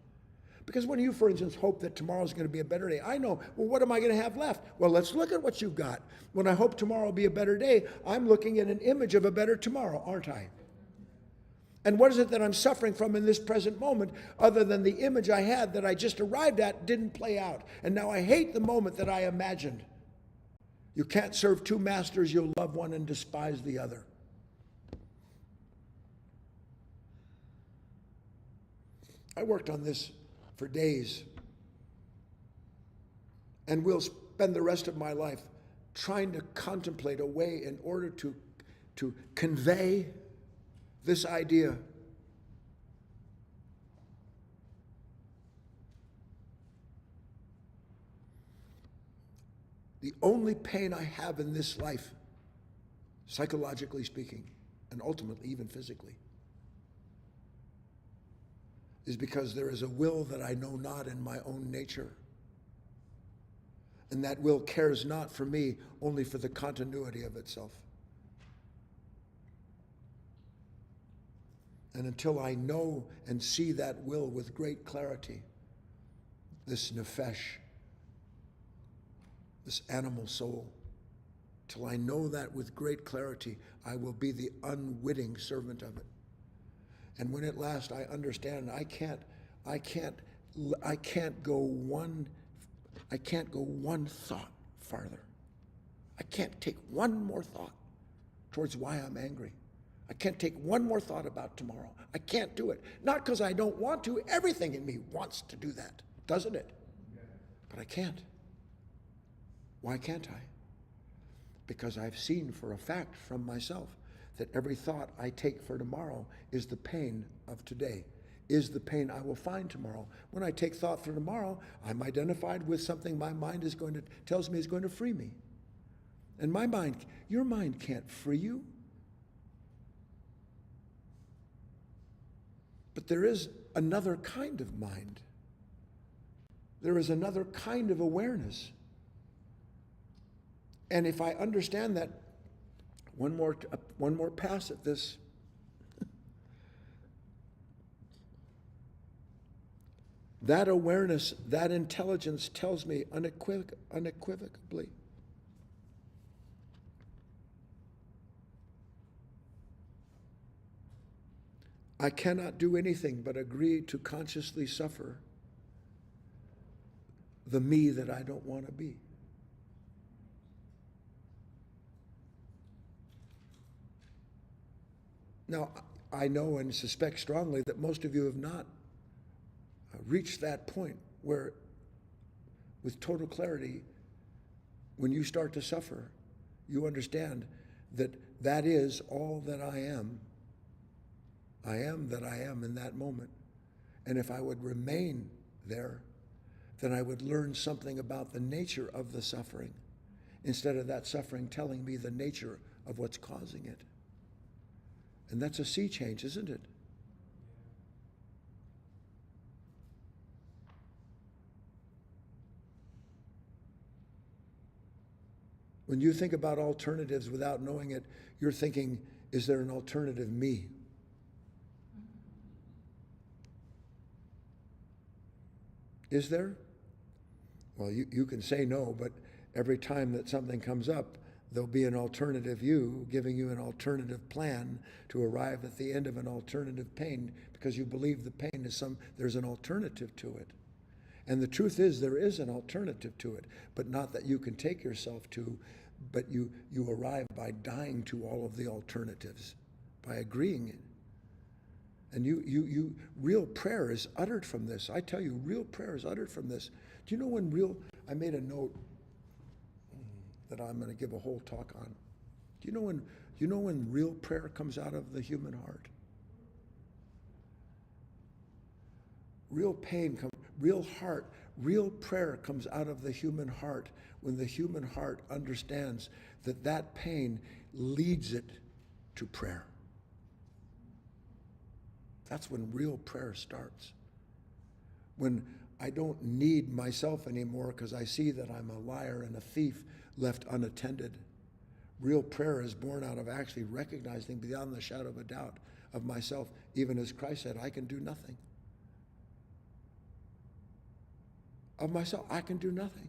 Because when you, for instance, hope that tomorrow is going to be a better day, I know, well, what am I going to have left? Well, let's look at what you've got. When I hope tomorrow will be a better day, I'm looking at an image of a better tomorrow, aren't I? And what is it that I'm suffering from in this present moment other than the image I had that I just arrived at didn't play out? And now I hate the moment that I imagined. You can't serve two masters. You'll love one and despise the other. I worked on this for days. And will spend the rest of my life trying to contemplate a way in order to convey this idea. The only pain I have in this life, psychologically speaking, and ultimately even physically, is because there is a will that I know not in my own nature. And that will cares not for me, only for the continuity of itself. And until I know and see that will with great clarity, this nefesh, this animal soul, till I know that with great clarity, I will be the unwitting servant of it. And when at last I understand, I can't go one thought farther. I can't take one more thought towards why I'm angry. I can't take one more thought about tomorrow. I can't do it. Not because I don't want to. Everything in me wants to do that, doesn't it? But I can't. Why can't I? Because I've seen for a fact from myself that every thought I take for tomorrow is the pain of today, is the pain I will find tomorrow. When I take thought for tomorrow, I'm identified with something my mind tells me is going to free me. And my mind, your mind can't free you. But there is another kind of mind. There is another kind of awareness. And if I understand that, one more pass at this. That awareness, that intelligence tells me unequivocally I cannot do anything but agree to consciously suffer the me that I don't want to be. Now, I know and suspect strongly that most of you have not reached that point where, with total clarity, when you start to suffer, you understand that that is all that I am. I am that I am in that moment. And if I would remain there, then I would learn something about the nature of the suffering, instead of that suffering telling me the nature of what's causing it. And that's a sea change, isn't it? When you think about alternatives without knowing it, you're thinking, is there an alternative me? Is there? Well, you can say no, but every time that something comes up, there'll be an alternative you giving you an alternative plan to arrive at the end of an alternative pain, because you believe the pain is there's an alternative to it. And the truth is there is an alternative to it, but not that you can take yourself to, but you arrive by dying to all of the alternatives, by agreeing it. And real prayer is uttered from this. I tell you, real prayer is uttered from this. Do you know I made a note that I'm going to give a whole talk on. Do you know when real prayer comes out of the human heart? Real prayer comes out of the human heart when the human heart understands that pain leads it to prayer. That's when real prayer starts. When I don't need myself anymore because I see that I'm a liar and a thief left unattended. Real prayer is born out of actually recognizing beyond the shadow of a doubt of myself, even as Christ said, I can do nothing. Of myself, I can do nothing.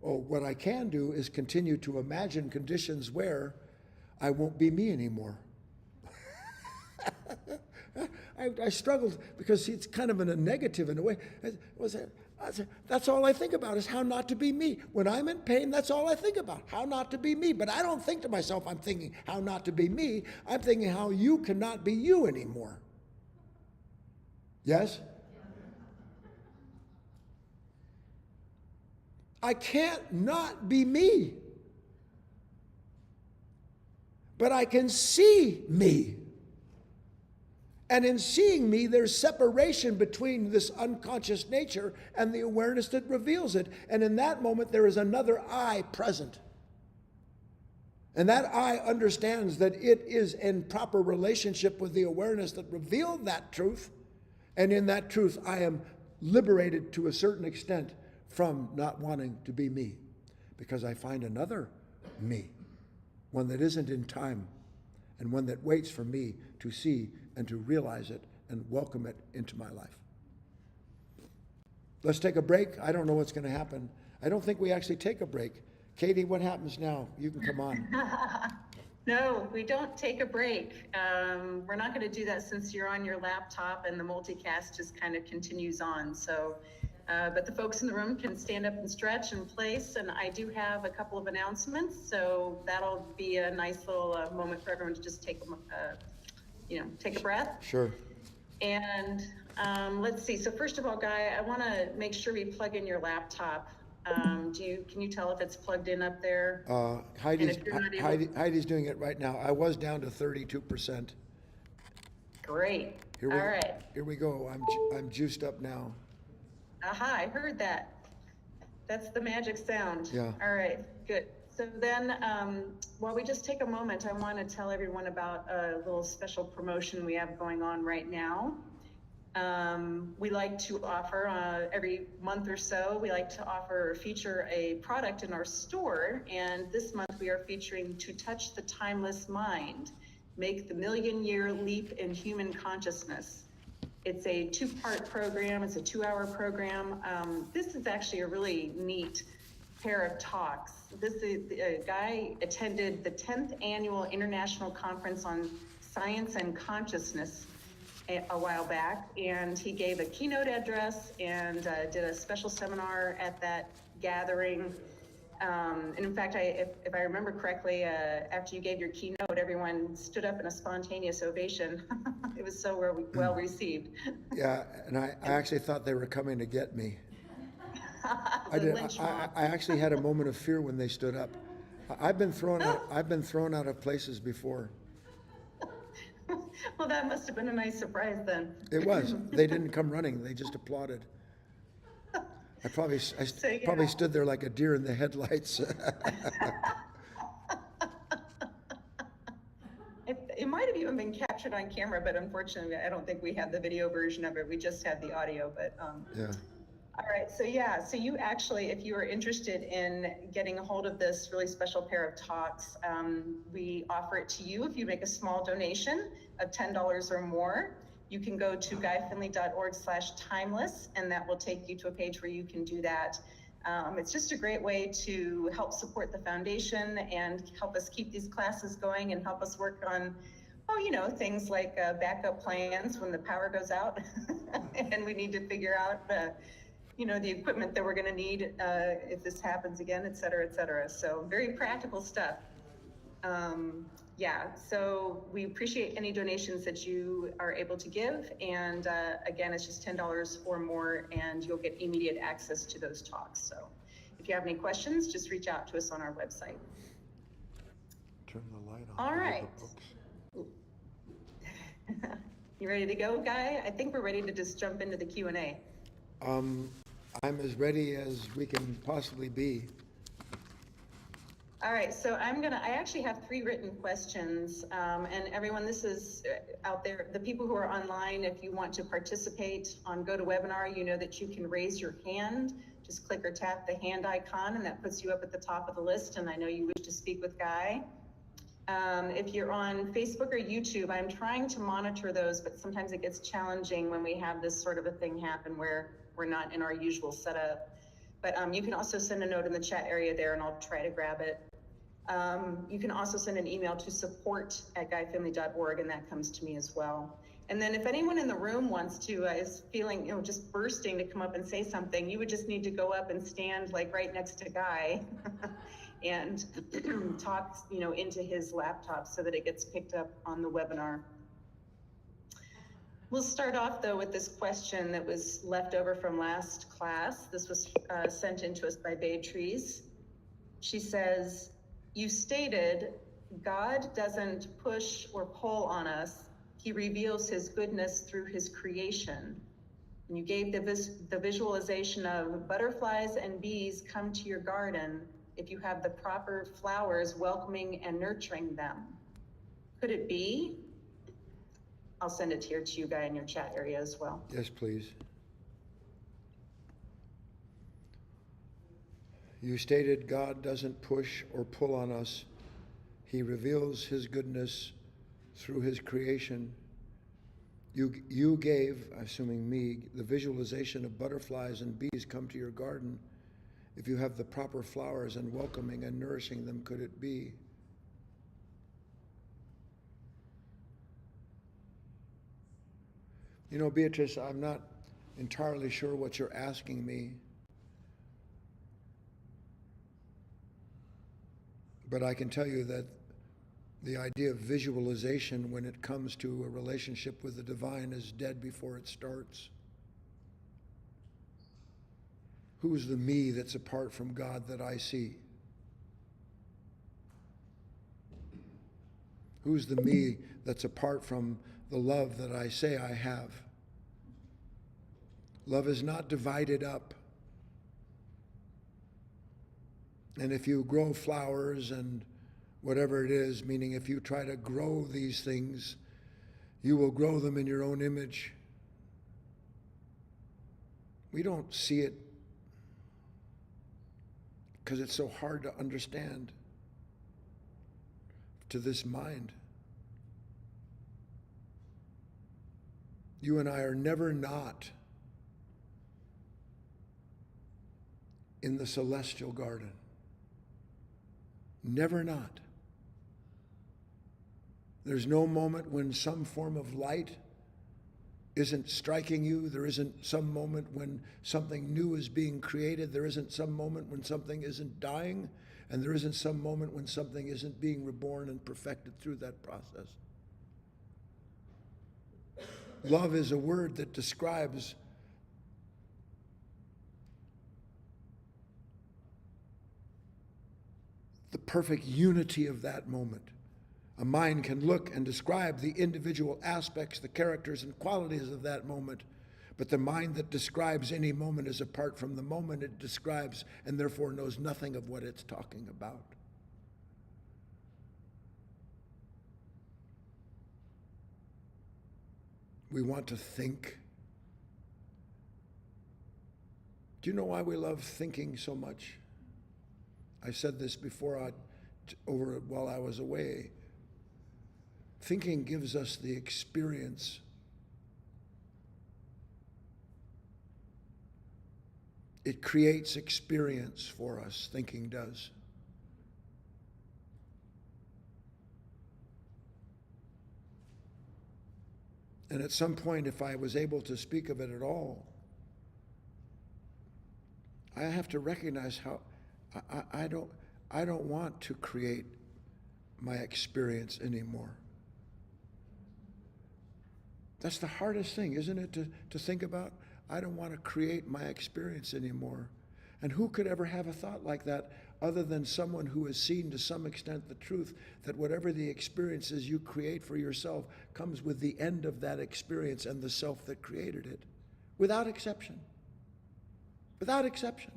Oh, what I can do is continue to imagine conditions where I won't be me anymore. I struggled because it's kind of in a negative in a way. That's all I think about is how not to be me. When I'm in pain, that's all I think about, how not to be me. But I don't think to myself, I'm thinking how not to be me. I'm thinking how you cannot be you anymore. Yes? I can't not be me. But I can see me. And in seeing me, there's separation between this unconscious nature and the awareness that reveals it. And in that moment, there is another I present. And that I understands that it is in proper relationship with the awareness that revealed that truth. And in that truth, I am liberated to a certain extent from not wanting to be me, because I find another me, one that isn't in time, and one that waits for me to see and to realize it and welcome it into my life. Let's take a break. I don't know what's going to happen. I don't think we actually take a break. Katie, what happens now? You can come on. No, we don't take a break. We're not going to do that since you're on your laptop and the multicast just kind of continues on. So, but the folks in the room can stand up and stretch in place. And I do have a couple of announcements. So that'll be a nice little moment for everyone to just take take a breath. Sure. And let's see. So first of all, Guy, I want to make sure we plug in your laptop. Can you tell if it's plugged in up there? Heidi's doing it right now. I was down to 32%. Great. All right. Here we go. I'm juiced up now. Aha, I heard that. That's the magic sound. Yeah. All right, good. So then, while we just take a moment, I want to tell everyone about a little special promotion we have going on right now. We like to offer, every month or so, we like to feature a product in our store. And this month we are featuring To Touch the Timeless Mind, Make the Million-Year Leap in Human Consciousness. It's a 2-part program. It's a 2-hour program. This is actually a really neat pair of talks. This Guy attended the 10th Annual International Conference on Science and Consciousness a while back, and he gave a keynote address and did a special seminar at that gathering. And in fact, if I remember correctly, after you gave your keynote, everyone stood up in a spontaneous ovation. It was so well received. Yeah, and I actually thought they were coming to get me. I did. I actually had a moment of fear when they stood up. I've been thrown out of places before. Well, that must have been a nice surprise then. It was. They didn't come running. They just applauded. I probably stood there like a deer in the headlights. It might have even been captured on camera, but unfortunately, I don't think we have the video version of it. We just have the audio, but Yeah. All right, so you actually, if you are interested in getting a hold of this really special pair of talks, we offer it to you if you make a small donation of $10 or more. You can go to guyfinley.org/timeless, and that will take you to a page where you can do that. It's just a great way to help support the foundation and help us keep these classes going and help us work on, things like backup plans when the power goes out and we need to figure out the equipment that we're going to need if this happens again, et cetera, et cetera. So very practical stuff. So we appreciate any donations that you are able to give. And again, it's just $10 or more, and you'll get immediate access to those talks. So if you have any questions, just reach out to us on our website. Turn the light on. All right. You ready to go, Guy? I think we're ready to just jump into the Q&A. I'm as ready as we can possibly be. All right, so I actually have 3 written questions, and everyone, this is out there, the people who are online, if you want to participate on GoToWebinar, you know that you can raise your hand, just click or tap the hand icon, and that puts you up at the top of the list, and I know you wish to speak with Guy. If you're on Facebook or YouTube, I'm trying to monitor those, but sometimes it gets challenging when we have this sort of a thing happen where we're not in our usual setup. But you can also send a note in the chat area there, and I'll try to grab it. You can also send an email to support@guyfinley.org, and that comes to me as well. And then if anyone in the room wants to, is feeling, just bursting to come up and say something, you would just need to go up and stand like right next to Guy and talk, into his laptop so that it gets picked up on the webinar. We'll start off though with this question that was left over from last class. This was sent in to us by Bay Trees. She says, you stated God doesn't push or pull on us. He reveals his goodness through his creation. And you gave the visualization of butterflies and bees come to your garden if you have the proper flowers welcoming and nurturing them. Could it be? I'll send it here to you, Guy, in your chat area as well. Yes, please. You stated God doesn't push or pull on us. He reveals his goodness through his creation. You gave, assuming me, the visualization of butterflies and bees come to your garden. If you have the proper flowers and welcoming and nourishing them, could it be? You know, Beatrice, I'm not entirely sure what you're asking me. But I can tell you that the idea of visualization when it comes to a relationship with the divine is dead before it starts. Who's the me that's apart from God that I see? Who's the me that's apart from the love that I say I have? Love is not divided up. And if you grow flowers and whatever it is, meaning if you try to grow these things, you will grow them in your own image. We don't see it because it's so hard to understand to this mind. You and I are never not in the celestial garden. Never not. There's no moment when some form of light isn't striking you. There isn't some moment when something new is being created. There isn't some moment when something isn't dying. And there isn't some moment when something isn't being reborn and perfected through that process. Love is a word that describes the perfect unity of that moment. A mind can look and describe the individual aspects, the characters and qualities of that moment, but the mind that describes any moment is apart from the moment it describes and therefore knows nothing of what it's talking about. We want to think. Do you know why we love thinking so much? I said this before while I was away. Thinking gives us the experience. It creates experience for us, thinking does. And at some point, if I was able to speak of it at all, I have to recognize how I don't want to create my experience anymore. That's the hardest thing, isn't it, to think about? I don't want to create my experience anymore. And who could ever have a thought like that other than someone who has seen to some extent the truth that whatever the experiences you create for yourself comes with the end of that experience and the self that created it, without exception. Without exception.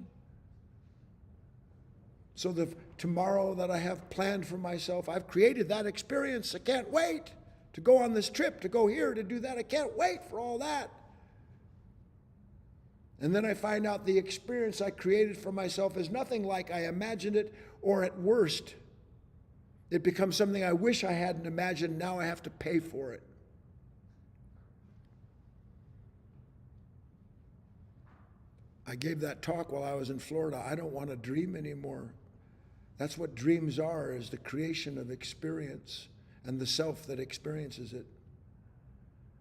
So the tomorrow that I have planned for myself, I've created that experience. I can't wait to go on this trip, to go here, to do that. I can't wait for all that. And then I find out the experience I created for myself is nothing like I imagined it, or at worst, it becomes something I wish I hadn't imagined. Now I have to pay for it. I gave that talk while I was in Florida. I don't want to dream anymore. That's what dreams are, is the creation of experience and the self that experiences it.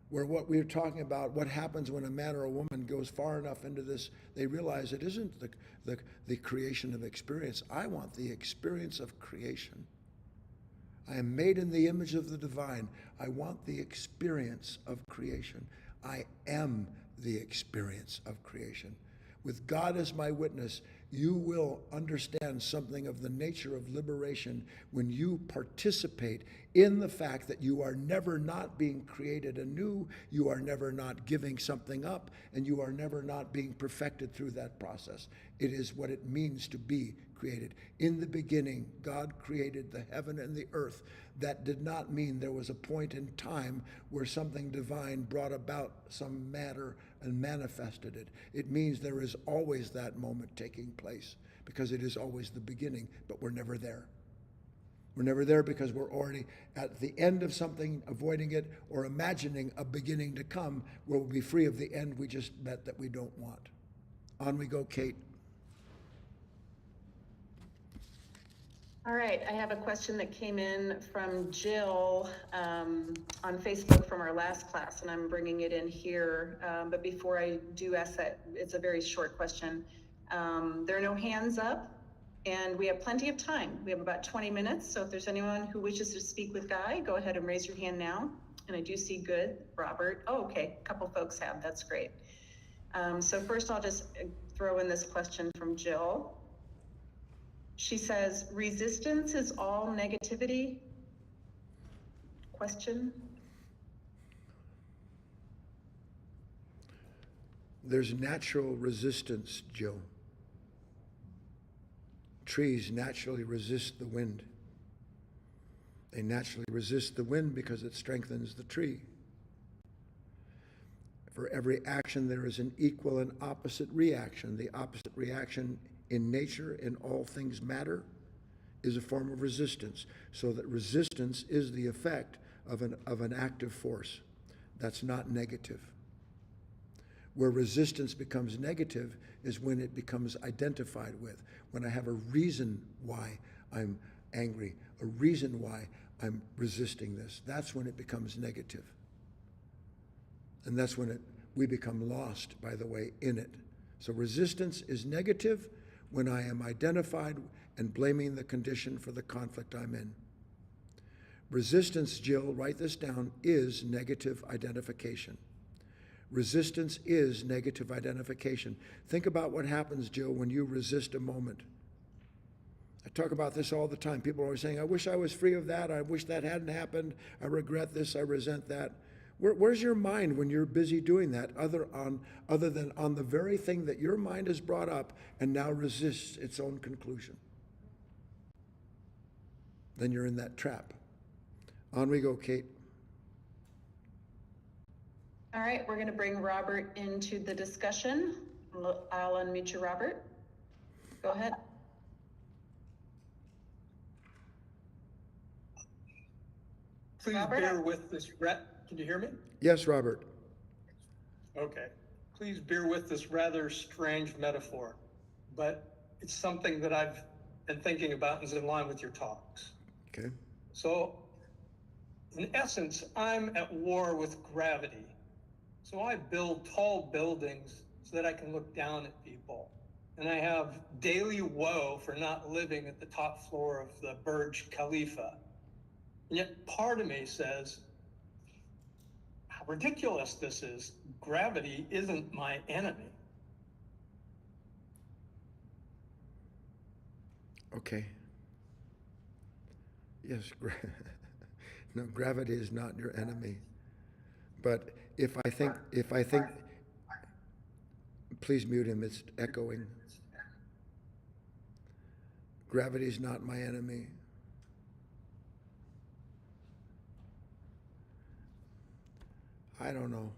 Where what we're talking about, what happens when a man or a woman goes far enough into this, they realize it isn't the creation of experience. I want the experience of creation. I am made in the image of the divine. I want the experience of creation. I am the experience of creation. With God as my witness, you will understand something of the nature of liberation when you participate in the fact that you are never not being created anew, you are never not giving something up, and you are never not being perfected through that process. It is what it means to be created. In the beginning, God created the heaven and the earth. That did not mean there was a point in time where something divine brought about some matter and manifested it. It means there is always that moment taking place because it is always the beginning, but we're never there. We're never there because we're already at the end of something, avoiding it, or imagining a beginning to come where we'll be free of the end we just met that we don't want. On we go, Kate. All right, I have a question that came in from Jill on Facebook from our last class, and I'm bringing it in here. But before I do ask that, it's a very short question. There are no hands up, and we have plenty of time. We have about 20 minutes, so if there's anyone who wishes to speak with Guy, go ahead and raise your hand now. And I do see good, Robert. Oh, okay, a couple folks have, that's great. So first I'll just throw in this question from Jill. She says, resistance is all negativity? Question. There's natural resistance, Jill. Trees naturally resist the wind. They naturally resist the wind because it strengthens the tree. For every action, there is an equal and opposite reaction. The opposite reaction in nature, in all things matter, is a form of resistance. So that resistance is the effect of an active force. That's not negative. Where resistance becomes negative is when it becomes identified with. When I have a reason why I'm angry, a reason why I'm resisting this, that's when it becomes negative. And that's when we become lost, by the way, in it. So resistance is negative when I am identified and blaming the condition for the conflict I'm in. Resistance, Jill, write this down, is negative identification. Resistance is negative identification. Think about what happens, Jill, when you resist a moment. I talk about this all the time. People are always saying, I wish I was free of that. I wish that hadn't happened. I regret this. I resent that. Where's your mind when you're busy doing that, other than on the very thing that your mind has brought up and now resists its own conclusion? Then you're in that trap. On we go, Kate. All right, we're going to bring Robert into the discussion. I'll unmute you, Robert. Go ahead. Please Robert? bear with this. Can you hear me? Yes, Robert. Okay. Please bear with this rather strange metaphor, but it's something that I've been thinking about and is in line with your talks. Okay. So, in essence, I'm at war with gravity. So I build tall buildings so that I can look down at people. And I have daily woe for not living at the top floor of the Burj Khalifa. And yet part of me says, how ridiculous this is. Gravity isn't my enemy. Okay. Yes, no, gravity is not your enemy. But if I think, please mute him, it's echoing. Gravity is not my enemy. I don't know.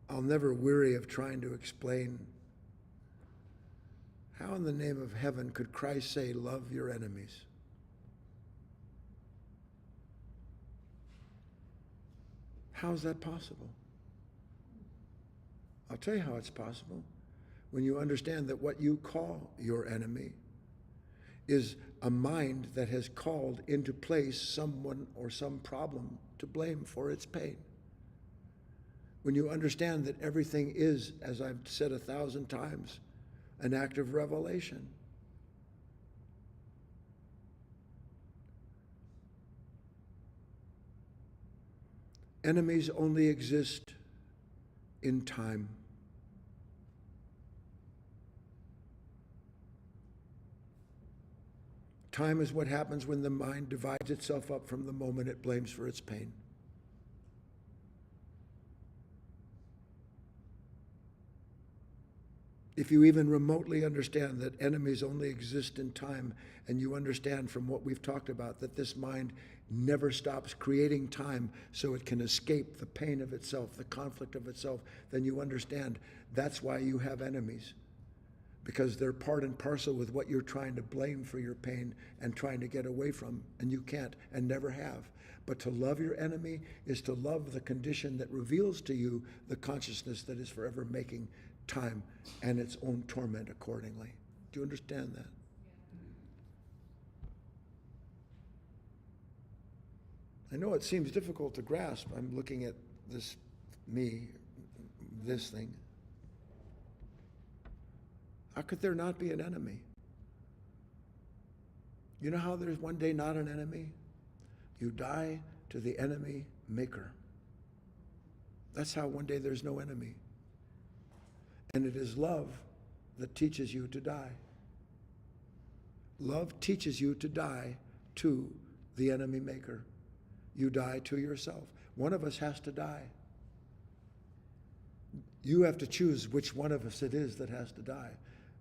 I'll never weary of trying to explain how in the name of heaven could Christ say, love your enemies? How is that possible? I'll tell you how it's possible. When you understand that what you call your enemy is a mind that has called into place someone or some problem to blame for its pain. When you understand that everything is, as I've said 1,000 times, an act of revelation. Enemies only exist in time. Time is what happens when the mind divides itself up from the moment it blames for its pain. If you even remotely understand that enemies only exist in time, and you understand from what we've talked about that this mind never stops creating time so it can escape the pain of itself, the conflict of itself, then you understand that's why you have enemies. Because they're part and parcel with what you're trying to blame for your pain and trying to get away from, and you can't and never have. But to love your enemy is to love the condition that reveals to you the consciousness that is forever making time and its own torment accordingly. Do you understand that? I know it seems difficult to grasp. I'm looking at this thing. How could there not be an enemy? You know how there's one day not an enemy? You die to the enemy maker. That's how one day there's no enemy. And it is love that teaches you to die. Love teaches you to die to the enemy maker. You die to yourself. One of us has to die. You have to choose which one of us it is that has to die.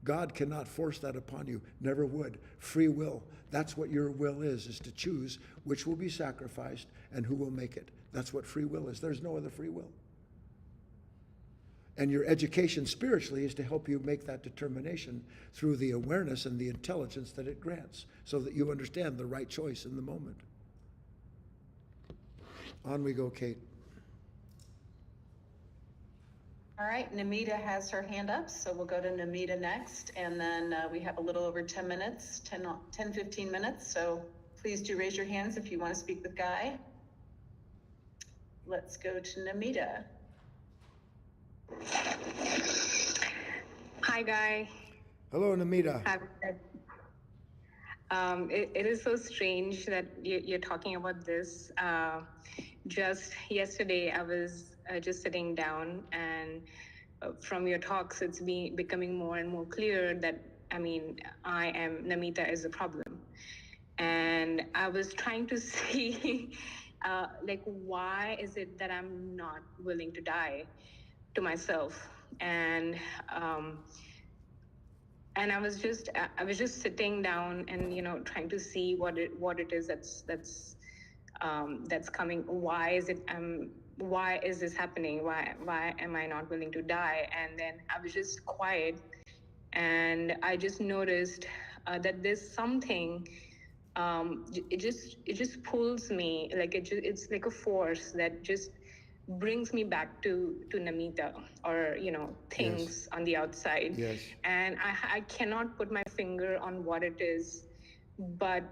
God cannot force that upon you, never would. Free will, that's what your will is to choose which will be sacrificed and who will make it. That's what free will is. There's no other free will. And your education spiritually is to help you make that determination through the awareness and the intelligence that it grants, so that you understand the right choice in the moment. On we go, Kate. All right, Namita has her hand up, so we'll go to Namita next. And then we have a little over 10 minutes, 15 minutes. So please do raise your hands if you want to speak with Guy. Let's go to Namita. Hi, Guy. Hello, Namita. It is so strange that you're talking about this. Just yesterday, I was just sitting down, and from your talks, it's becoming more and more clear that, I am Namita is a problem. And I was trying to see, why is it that I'm not willing to die to myself? And I was just sitting down and trying to see what it is that's coming. Why is this happening? Why am I not willing to die? And then I was just quiet, and I just noticed that there's something. It just pulls me, it's like a force that just brings me back to Namita, or things Yes. on the outside. Yes. And I cannot put my finger on what it is, but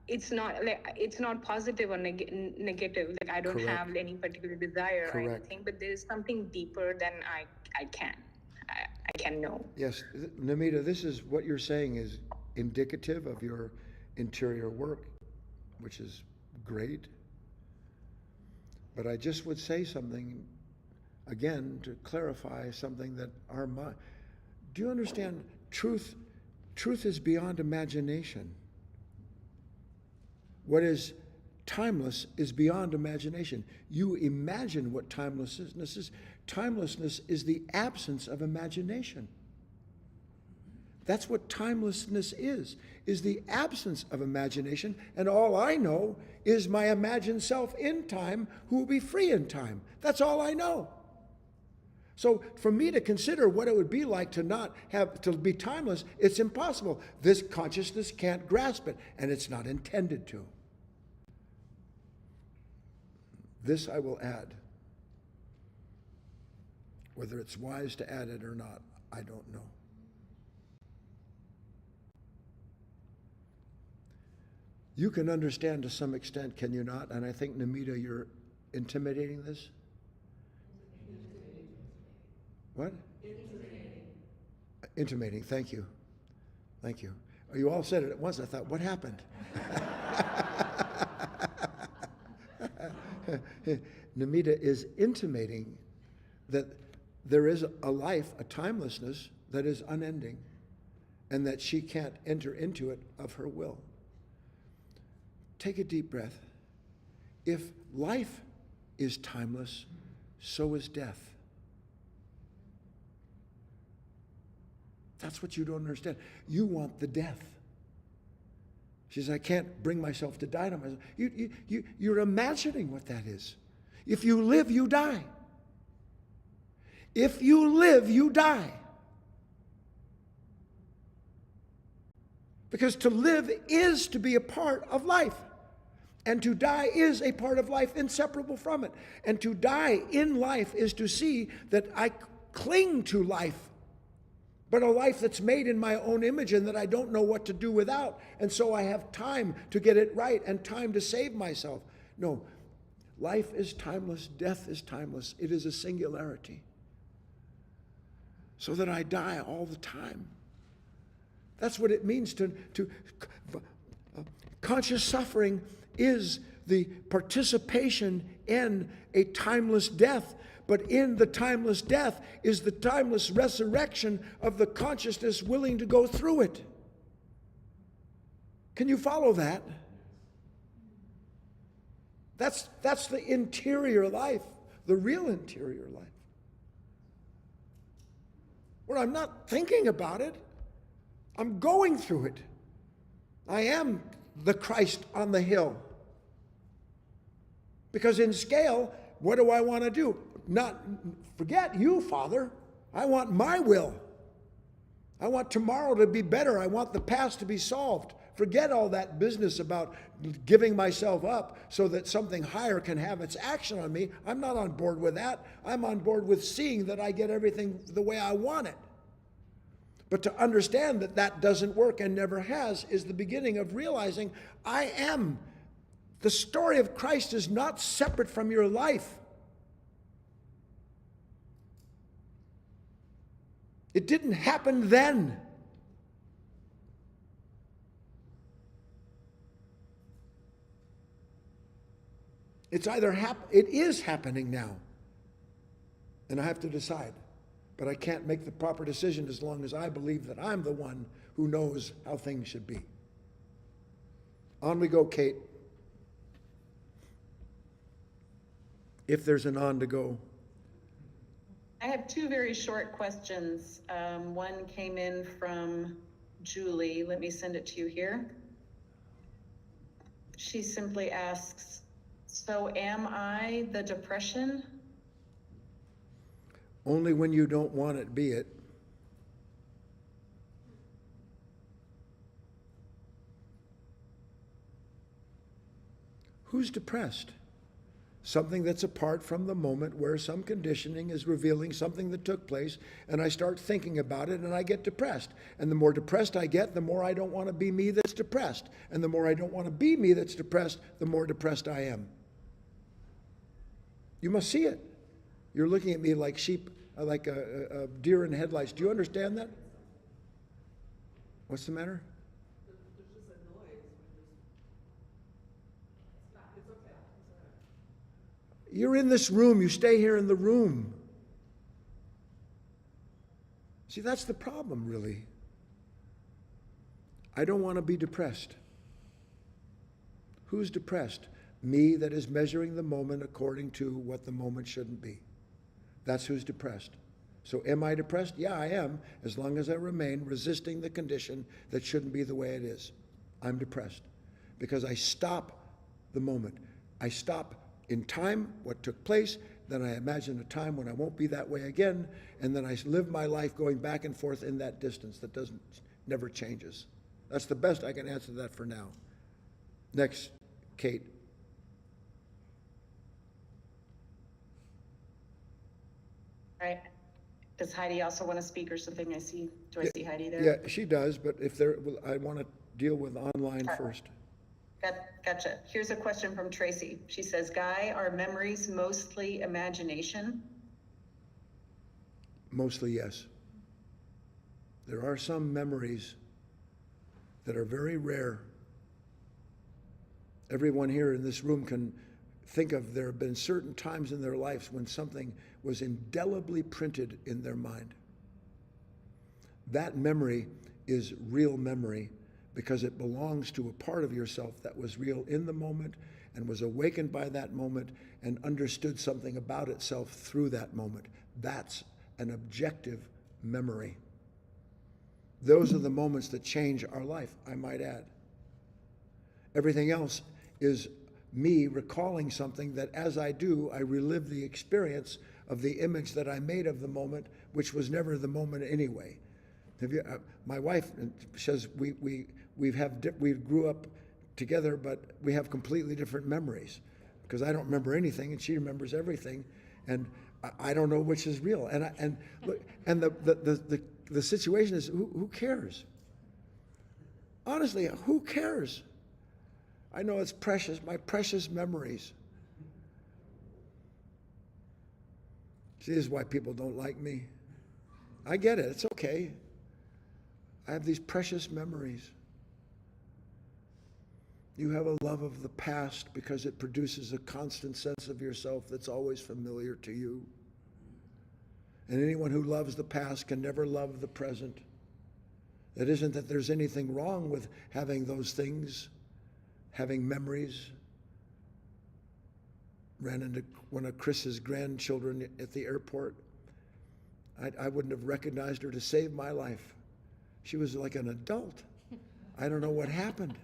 it's not positive or negative. Like, I don't Correct. have any particular desire Correct. or anything, but there's something deeper than I can know. Yes, Namita, this is what you're saying is indicative of your interior work, which is great. But I just would say something, again, to clarify something that our mind... Do you understand? Truth is beyond imagination. What is timeless is beyond imagination. You imagine what timelessness is. Timelessness is the absence of imagination. That's what timelessness is the absence of imagination. And all I know is my imagined self in time who will be free in time. That's all I know. So for me to consider what it would be like to be timeless, it's impossible. This consciousness can't grasp it, and it's not intended to. This I will add. Whether it's wise to add it or not, I don't know. You can understand to some extent, can you not? And I think, Namita, you're intimidating this? What? Intimating, thank you. Thank you. Oh, you all said it at once. I thought, what happened? Namita is intimating that there is a life, a timelessness that is unending, and that she can't enter into it of her will. Take a deep breath. If life is timeless, so is death. That's what you don't understand. You want the death. She says, I can't bring myself to die to myself. You're imagining what that is. If you live, you die. If you live, you die. Because to live is to be a part of life. And to die is a part of life, inseparable from it. And to die in life is to see that I cling to life, but a life that's made in my own image and that I don't know what to do without. And so I have time to get it right and time to save myself. No, life is timeless, death is timeless. It is a singularity. So that I die all the time. That's what it means to conscious suffering is the participation in a timeless death. But in the timeless death is the timeless resurrection of the consciousness willing to go through it. Can you follow that? That's the interior life, the real interior life. Where I'm not thinking about it, I'm going through it. I am the Christ on the hill. Because in scale, what do I want to do? Not forget you, Father. I want my will. I want tomorrow to be better. I want the past to be solved. Forget all that business about giving myself up so that something higher can have its action on me. I'm not on board with that. I'm on board with seeing that I get everything the way I want it. But to understand that that doesn't work and never has is the beginning of realizing I am. The story of Christ is not separate from your life. It didn't happen then. It is happening now. And I have to decide. But I can't make the proper decision as long as I believe that I'm the one who knows how things should be. On we go, Kate. If there's an on to go. I have two very short questions. One came in from Julie. Let me send it to you here. She simply asks, so am I the depression? Only when you don't want it, be it. Who's depressed? Something that's apart from the moment where some conditioning is revealing something that took place, and I start thinking about it and I get depressed. And the more depressed I get, the more I don't want to be me that's depressed. And the more I don't want to be me that's depressed, the more depressed I am. You must see it. You're looking at me like sheep, like a deer in headlights. Do you understand that? What's the matter? There's just a noise. It's okay. You're in this room. You stay here in the room. See, that's the problem, really. I don't want to be depressed. Who's depressed? Me that is measuring the moment according to what the moment shouldn't be. That's who's depressed. So am I depressed? Yeah, I am, as long as I remain resisting the condition that shouldn't be the way it is. I'm depressed because I stop the moment. I stop in time what took place, then I imagine a time when I won't be that way again, and then I live my life going back and forth in that distance that never changes. That's the best I can answer that for now. Next, Kate. All right. Does Heidi also want to speak or something? Do I see Heidi there? Yeah, she does, but I want to deal with online first. Gotcha. Here's a question from Tracy. She says, Guy, are memories mostly imagination? Mostly, yes. There are some memories that are very rare. Everyone here in this room can think of, there have been certain times in their lives when something was indelibly printed in their mind. That memory is real memory because it belongs to a part of yourself that was real in the moment and was awakened by that moment and understood something about itself through that moment. That's an objective memory. Those are the moments that change our life, I might add. Everything else is me recalling something that as I do, I relive the experience of the image that I made of the moment, which was never the moment anyway. My wife says we grew up together, but we have completely different memories because I don't remember anything and she remembers everything, and I don't know which is real. And the situation is, who cares? Honestly, who cares? I know it's precious, my precious memories. See, this is why people don't like me. I get it, it's okay. I have these precious memories. You have a love of the past because it produces a constant sense of yourself that's always familiar to you. And anyone who loves the past can never love the present. It isn't that there's anything wrong with having those things, having memories. Ran into one of Chris's grandchildren at the airport. I wouldn't have recognized her to save my life. She was like an adult. I don't know what happened.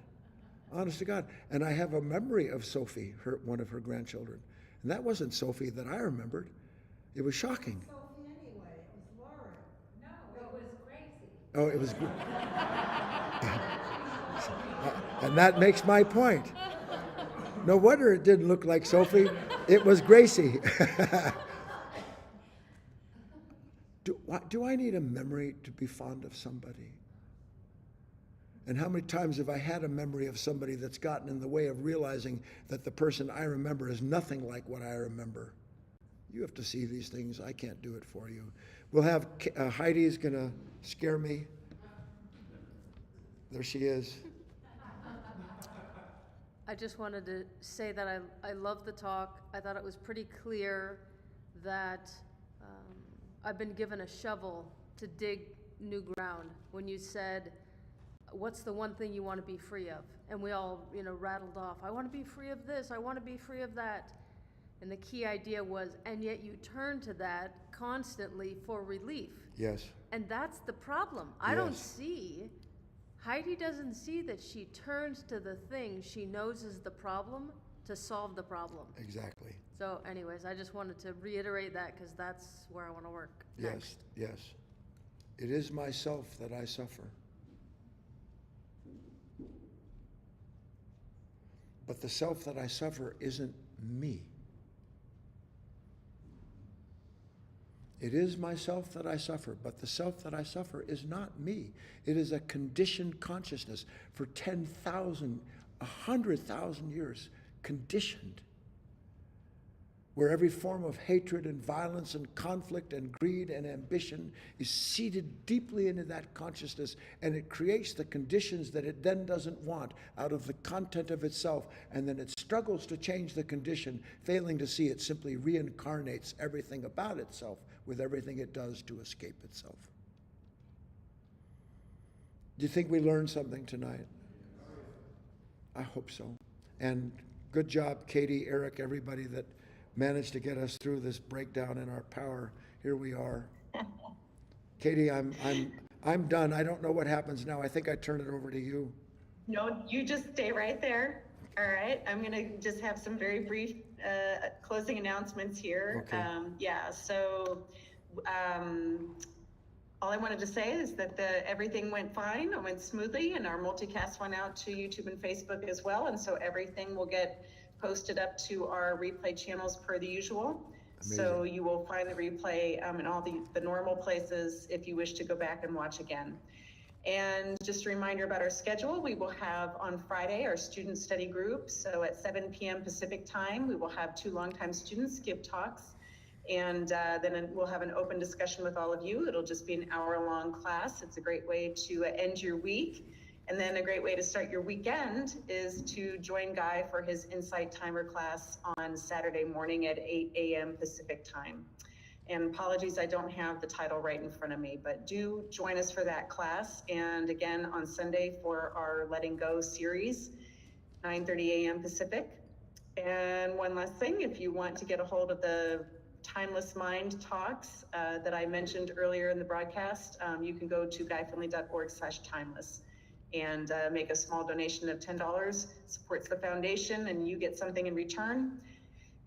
Honest to God. And I have a memory of Sophie, one of her grandchildren. And that wasn't Sophie that I remembered. It was shocking. Sophie anyway, it was Lauren. No, it was Gracie. Oh, it was. And that makes my point. No wonder it didn't look like Sophie. It was Gracie. Do I need a memory to be fond of somebody? And how many times have I had a memory of somebody that's gotten in the way of realizing that the person I remember is nothing like what I remember? You have to see these things. I can't do it for you. We'll have Heidi's going to scare me. There she is. I just wanted to say that I loved the talk. I thought it was pretty clear that I've been given a shovel to dig new ground. When you said, what's the one thing you want to be free of? And we all, rattled off, I want to be free of this, I want to be free of that. And the key idea was, and yet you turn to that constantly for relief. Yes. And that's the problem. I don't see, Heidi doesn't see that she turns to the thing she knows is the problem to solve the problem. Exactly. So anyways, I just wanted to reiterate that because that's where I want to work next. Yes. It is myself that I suffer. But the self that I suffer isn't me. It is myself that I suffer, but the self that I suffer is not me. It is a conditioned consciousness for 10,000, 100,000 years, conditioned, where every form of hatred and violence and conflict and greed and ambition is seated deeply into that consciousness, and it creates the conditions that it then doesn't want out of the content of itself, and then it struggles to change the condition, failing to see it simply reincarnates everything about itself with everything it does to escape itself. Do you think we learned something tonight? I hope so. And good job, Katie, Eric, everybody that managed to get us through this breakdown in our power. Here we are. Katie, I'm done. I don't know what happens now. I think I turn it over to you. No, you just stay right there. All right. I'm going to just have some very brief closing announcements here. Okay. All I wanted to say is that everything went fine. It went smoothly, and our multicast went out to YouTube and Facebook as well. And so everything will get posted up to our replay channels per the usual. Amazing. So you will find the replay in all the normal places if you wish to go back and watch again. And just a reminder about our schedule, we will have on Friday our student study group. So at 7 p.m. Pacific time, we will have 2 longtime students give talks. And then we'll have an open discussion with all of you. It'll just be an hour-long class. It's a great way to end your week. And then a great way to start your weekend is to join Guy for his Insight Timer class on Saturday morning at 8 a.m. Pacific time. And apologies, I don't have the title right in front of me, but do join us for that class. And again, on Sunday for our Letting Go series, 9:30 a.m. Pacific. And one last thing, if you want to get a hold of the Timeless Mind talks that I mentioned earlier in the broadcast, you can go to guyfinley.org/timeless and make a small donation of $10, supports the foundation, and you get something in return.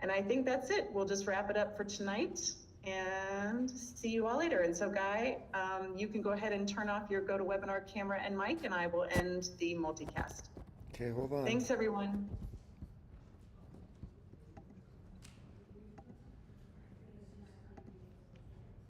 And I think that's it. We'll just wrap it up for tonight and see you all later. And so Guy, you can go ahead and turn off your GoToWebinar camera and mic, and I will end the multicast. Okay, hold on. Thanks, everyone.